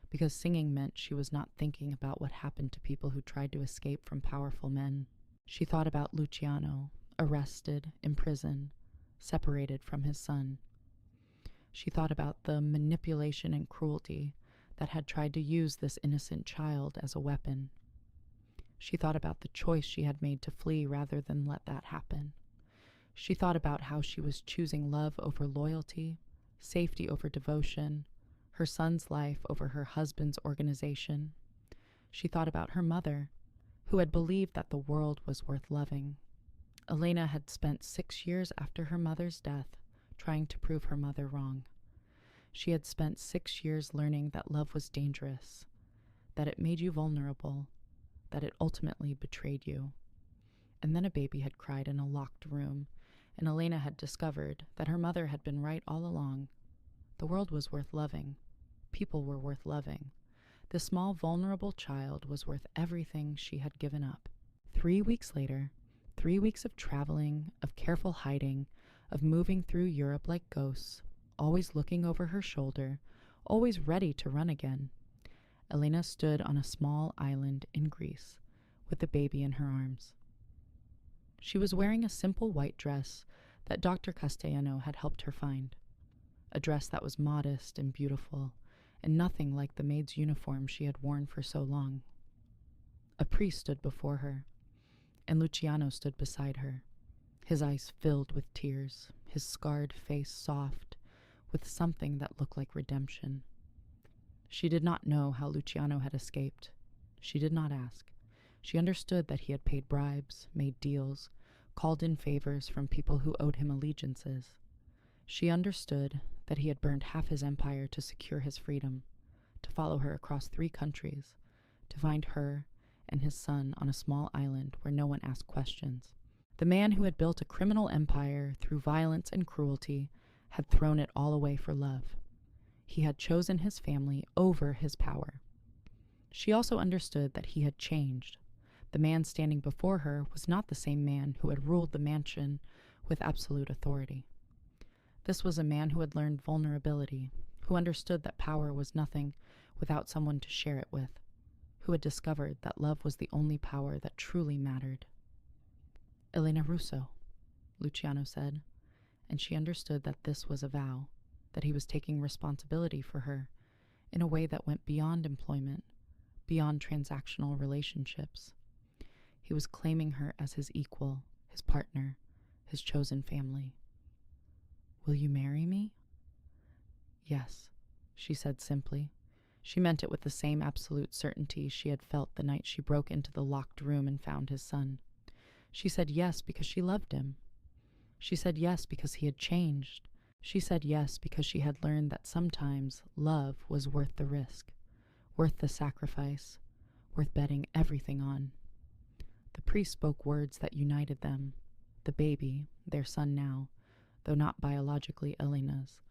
because singing meant she was not thinking about what happened to people who tried to escape from powerful men. She thought about Luciano, arrested, imprisoned, separated from his son. She thought about the manipulation and cruelty that had tried to use this innocent child as a weapon. She thought about the choice she had made to flee rather than let that happen. She thought about how she was choosing love over loyalty, safety over devotion, her son's life over her husband's organization. She thought about her mother, who had believed that the world was worth loving. Elena had spent 6 years after her mother's death trying to prove her mother wrong. She had spent 6 years learning that love was dangerous, that it made you vulnerable, that it ultimately betrayed you. And then a baby had cried in a locked room, and Elena had discovered that her mother had been right all along. The world was worth loving. People were worth loving. The small, vulnerable child was worth everything she had given up. 3 weeks later, 3 weeks of traveling, of careful hiding, of moving through Europe like ghosts, always looking over her shoulder, always ready to run again, Elena stood on a small island in Greece with the baby in her arms. She was wearing a simple white dress that Dr. Castellano had helped her find, a dress that was modest and beautiful, and nothing like the maid's uniform she had worn for so long. A priest stood before her, and Luciano stood beside her, his eyes filled with tears, his scarred face soft, with something that looked like redemption. She did not know how Luciano had escaped. She did not ask. She understood that he had paid bribes, made deals, called in favors from people who owed him allegiances. She understood that he had burned half his empire to secure his freedom, to follow her across 3 countries, to find her and his son on a small island where no one asked questions. The man who had built a criminal empire through violence and cruelty had thrown it all away for love. He had chosen his family over his power. She also understood that he had changed. The man standing before her was not the same man who had ruled the mansion with absolute authority. This was a man who had learned vulnerability, who understood that power was nothing without someone to share it with, who had discovered that love was the only power that truly mattered. Elena Russo, Luciano said, and she understood that this was a vow, that he was taking responsibility for her in a way that went beyond employment, beyond transactional relationships. He was claiming her as his equal, his partner, his chosen family. "Will you marry me?" "Yes," she said simply. She meant it with the same absolute certainty she had felt the night she broke into the locked room and found his son. She said yes because she loved him. She said yes because he had changed. She said yes because she had learned that sometimes love was worth the risk, worth the sacrifice, worth betting everything on. The priest spoke words that united them. The baby, their son now, though not biologically Elena's,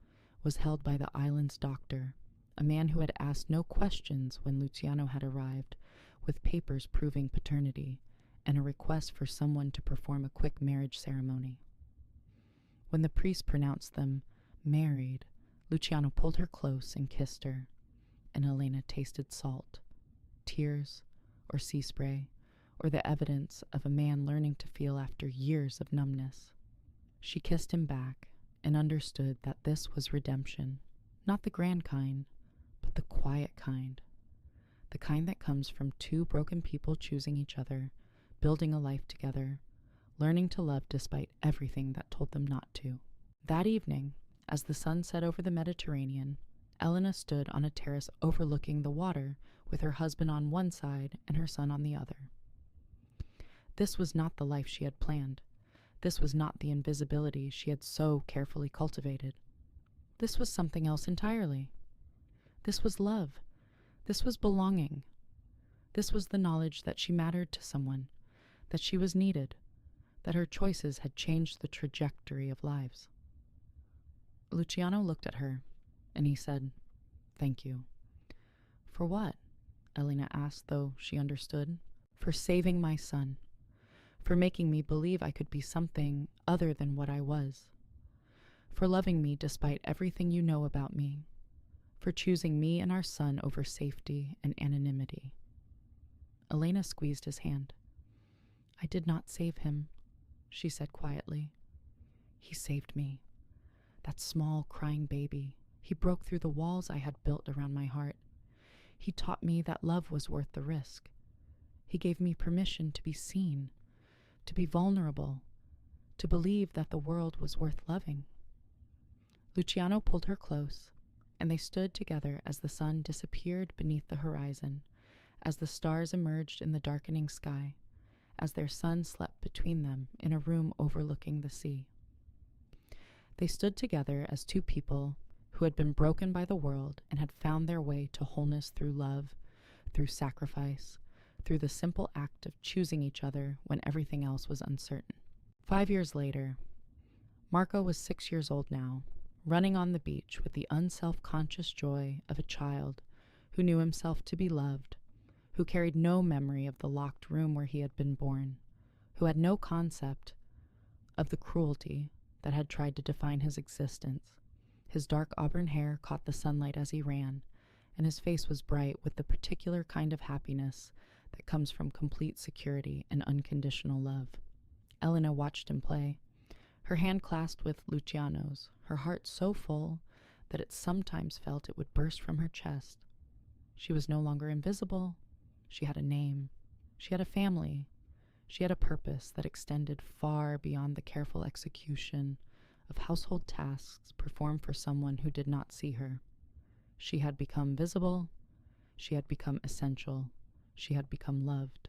was held by the island's doctor, a man who had asked no questions when Luciano had arrived, with papers proving paternity, and a request for someone to perform a quick marriage ceremony. When the priest pronounced them married, Luciano pulled her close and kissed her, and Elena tasted salt, tears, or sea spray, or the evidence of a man learning to feel after years of numbness. She kissed him back and understood that this was redemption, not the grand kind, but the quiet kind, the kind that comes from two broken people choosing each other, building a life together, learning to love despite everything that told them not to. That evening, as the sun set over the Mediterranean, Elena stood on a terrace overlooking the water with her husband on one side and her son on the other. This was not the life she had planned. This was not the invisibility she had so carefully cultivated. This was something else entirely. This was love. This was belonging. This was the knowledge that she mattered to someone, that she was needed, that her choices had changed the trajectory of lives. Luciano looked at her, and he said, "Thank you." "For what?" Elena asked, though she understood. "For saving my son. For making me believe I could be something other than what I was. For loving me despite everything you know about me. For choosing me and our son over safety and anonymity." Elena squeezed his hand. "I did not save him," she said quietly. "He saved me. That small, crying baby. He broke through the walls I had built around my heart. He taught me that love was worth the risk. He gave me permission to be seen, to be vulnerable, to believe that the world was worth loving." Luciano pulled her close, and they stood together as the sun disappeared beneath the horizon, as the stars emerged in the darkening sky, as their son slept between them in a room overlooking the sea. They stood together as two people who had been broken by the world and had found their way to wholeness through love, through sacrifice, through the simple act of choosing each other when everything else was uncertain. 5 years later, Marco was 6 years old now, running on the beach with the unself-conscious joy of a child who knew himself to be loved, who carried no memory of the locked room where he had been born, who had no concept of the cruelty that had tried to define his existence. His dark auburn hair caught the sunlight as he ran, and his face was bright with the particular kind of happiness that comes from complete security and unconditional love. Elena watched him play, her hand clasped with Luciano's, her heart so full that it sometimes felt it would burst from her chest. She was no longer invisible. She had a name. She had a family. She had a purpose that extended far beyond the careful execution of household tasks performed for someone who did not see her. She had become visible. She had become essential. She had become loved.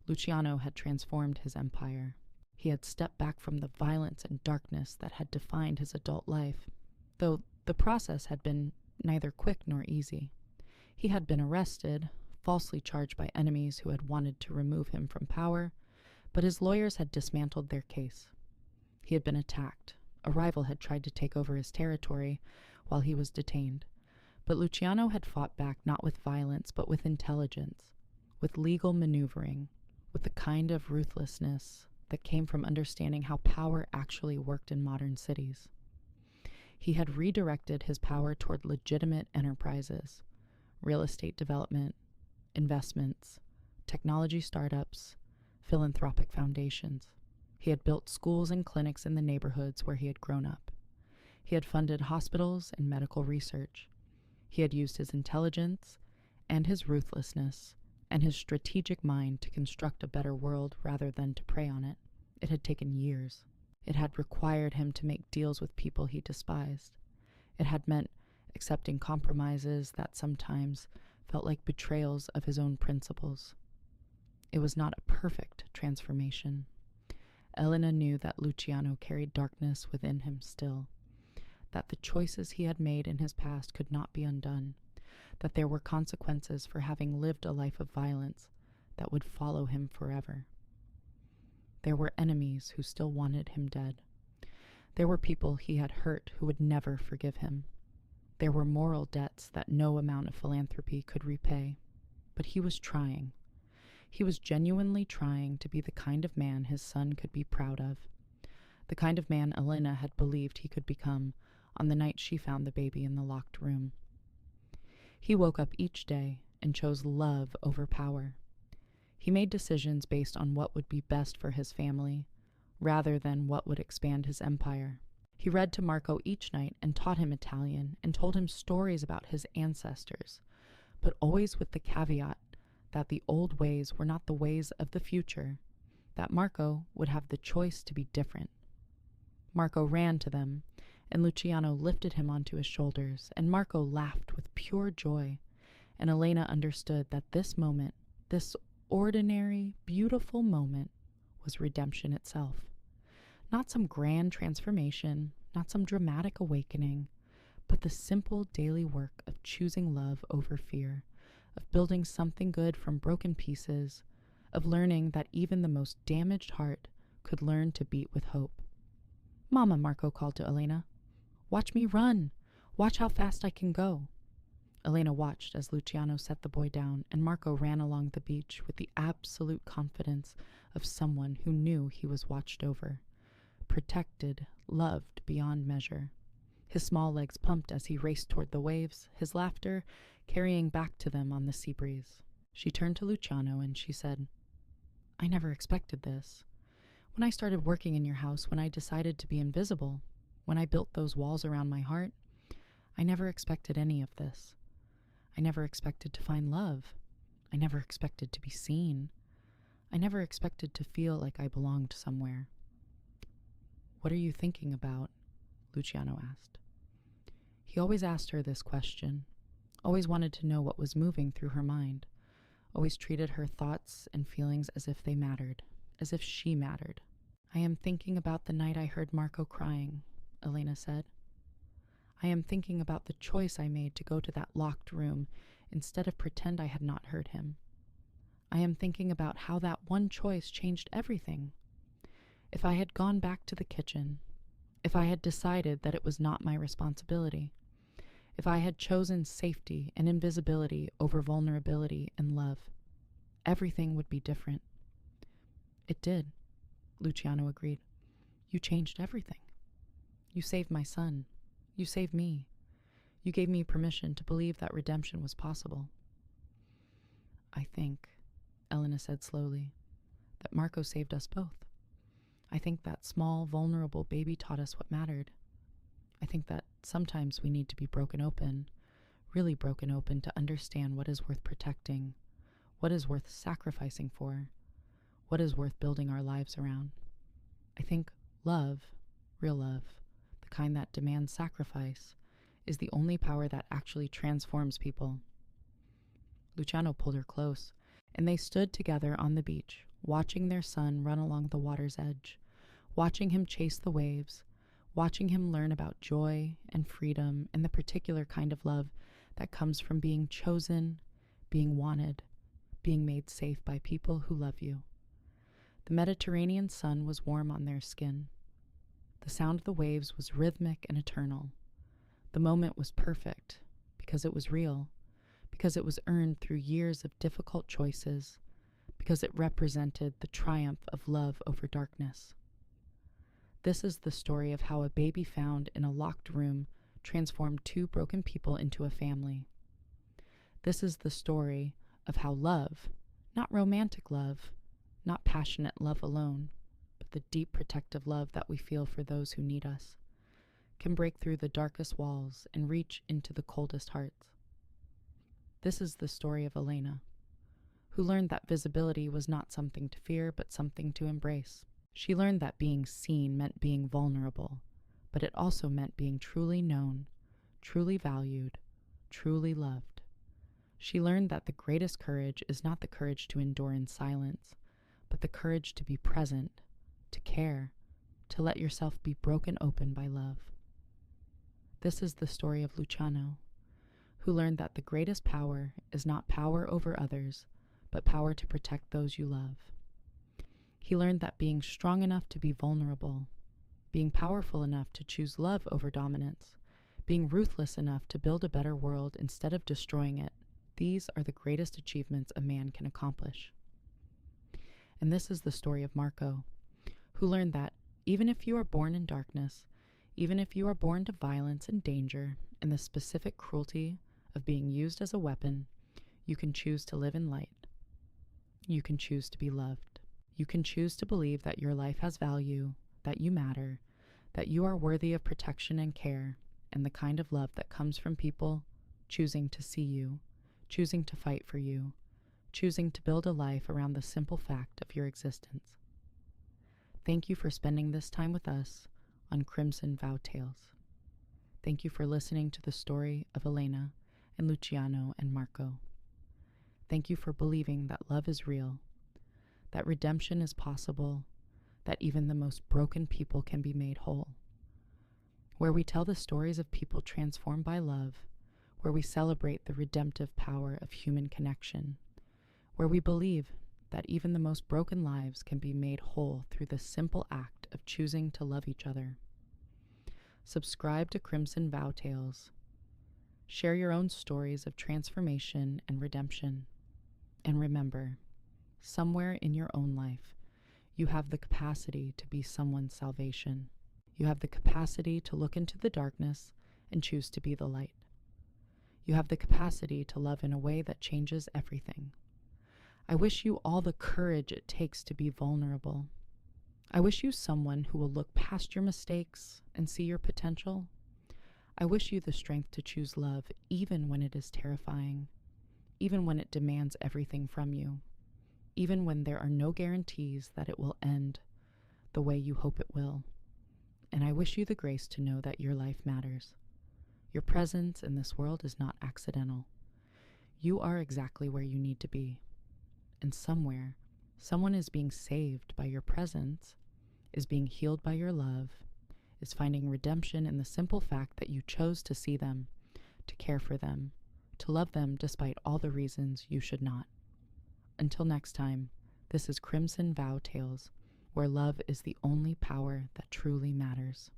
Luciano had transformed his empire. He had stepped back from the violence and darkness that had defined his adult life, though the process had been neither quick nor easy. He had been arrested, falsely charged by enemies who had wanted to remove him from power, but his lawyers had dismantled their case. He had been attacked. A rival had tried to take over his territory while he was detained, but Luciano had fought back not with violence but with intelligence, with legal maneuvering, with the kind of ruthlessness that came from understanding how power actually worked in modern cities. He had redirected his power toward legitimate enterprises, real estate development, investments, technology startups, philanthropic foundations. He had built schools and clinics in the neighborhoods where he had grown up. He had funded hospitals and medical research. He had used his intelligence and his ruthlessness and his strategic mind to construct a better world rather than to prey on it. It had taken years. It had required him to make deals with people he despised. It had meant accepting compromises that sometimes felt like betrayals of his own principles. It was not a perfect transformation. Elena knew that Luciano carried darkness within him still, that the choices he had made in his past could not be undone, that there were consequences for having lived a life of violence that would follow him forever. There were enemies who still wanted him dead. There were people he had hurt who would never forgive him. There were moral debts that no amount of philanthropy could repay. But he was trying. He was genuinely trying to be the kind of man his son could be proud of. the kind of man Elena had believed he could become on the night she found the baby in the locked room. He woke up each day and chose love over power. He made decisions based on what would be best for his family, rather than what would expand his empire. He read to Marco each night and taught him Italian and told him stories about his ancestors, but always with the caveat that the old ways were not the ways of the future, that Marco would have the choice to be different. Marco ran to them, and Luciano lifted him onto his shoulders, and Marco laughed with pure joy, and Elena understood that this moment, this ordinary, beautiful moment, was redemption itself. Not some grand transformation, not some dramatic awakening, but the simple daily work of choosing love over fear, of building something good from broken pieces, of learning that even the most damaged heart could learn to beat with hope. "Mama," Marco called to Elena. "Watch me run. Watch how fast I can go." Elena watched as Luciano set the boy down, and Marco ran along the beach with the absolute confidence of someone who knew he was watched over, protected, loved beyond measure. His small legs pumped as he raced toward the waves, his laughter carrying back to them on the sea breeze. She turned to Luciano and she said, "I never expected this. When I started working in your house, when I decided to be invisible, when I built those walls around my heart, I never expected any of this. I never expected to find love. I never expected to be seen. I never expected to feel like I belonged somewhere." "What are you thinking about?" Luciano asked. He always asked her this question, always wanted to know what was moving through her mind, always treated her thoughts and feelings as if they mattered, as if she mattered. "I am thinking about the night I heard Marco crying," Elena said. "I am thinking about the choice I made to go to that locked room instead of pretend I had not heard him. I am thinking about how that one choice changed everything. If I had gone back to the kitchen, if I had decided that it was not my responsibility, if I had chosen safety and invisibility over vulnerability and love, everything would be different." "It did," Luciano agreed. "You changed everything. You saved my son. You saved me. You gave me permission to believe that redemption was possible." "I think," Elena said slowly, "that Marco saved us both. I think that small, vulnerable baby taught us what mattered. I think that sometimes we need to be broken open, really broken open, to understand what is worth protecting, what is worth sacrificing for, what is worth building our lives around. I think love, real love, the kind that demands sacrifice, is the only power that actually transforms people." Luciano pulled her close, and they stood together on the beach, watching their son run along the water's edge, watching him chase the waves, watching him learn about joy and freedom and the particular kind of love that comes from being chosen, being wanted, being made safe by people who love you. The Mediterranean sun was warm on their skin. The sound of the waves was rhythmic and eternal. The moment was perfect because it was real, because it was earned through years of difficult choices, because it represented the triumph of love over darkness. This is the story of how a baby found in a locked room transformed two broken people into a family. This is the story of how love, not romantic love, not passionate love alone, but the deep protective love that we feel for those who need us, can break through the darkest walls and reach into the coldest hearts. This is the story of Elena, who learned that visibility was not something to fear, but something to embrace. She learned that being seen meant being vulnerable, but it also meant being truly known, truly valued, truly loved. She learned that the greatest courage is not the courage to endure in silence, but the courage to be present, to care, to let yourself be broken open by love. This is the story of Luciano, who learned that the greatest power is not power over others, but power to protect those you love. He learned that being strong enough to be vulnerable, being powerful enough to choose love over dominance, being ruthless enough to build a better world instead of destroying it, these are the greatest achievements a man can accomplish. And this is the story of Marco, who learned that Even if you are born in darkness, even if you are born to violence and danger and the specific cruelty of being used as a weapon, you can choose to live in light. You can choose to be loved. You can choose to believe that your life has value, that you matter, that you are worthy of protection and care, and the kind of love that comes from people choosing to see you, choosing to fight for you, choosing to build a life around the simple fact of your existence. Thank you for spending this time with us on Crimson Vow Tales. Thank you for listening to the story of Elena and Luciano and Marco. Thank you for believing that love is real, that redemption is possible, that even the most broken people can be made whole. Where we tell the stories of people transformed by love, where we celebrate the redemptive power of human connection, where we believe that even the most broken lives can be made whole through the simple act of choosing to love each other. Subscribe to Crimson Vow Tales. Share your own stories of transformation and redemption. And remember, somewhere in your own life, you have the capacity to be someone's salvation. You have the capacity to look into the darkness and choose to be the light. You have the capacity to love in a way that changes everything. I wish you all the courage it takes to be vulnerable. I wish you someone who will look past your mistakes and see your potential. I wish you the strength to choose love even when it is terrifying, even when it demands everything from you, even when there are no guarantees that it will end the way you hope it will. And I wish you the grace to know that your life matters. Your presence in this world is not accidental. You are exactly where you need to be. And somewhere, someone is being saved by your presence, is being healed by your love, is finding redemption in the simple fact that you chose to see them, to care for them, to love them despite all the reasons you should not. Until next time, this is Crimson Vow Tales, where love is the only power that truly matters.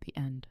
The end.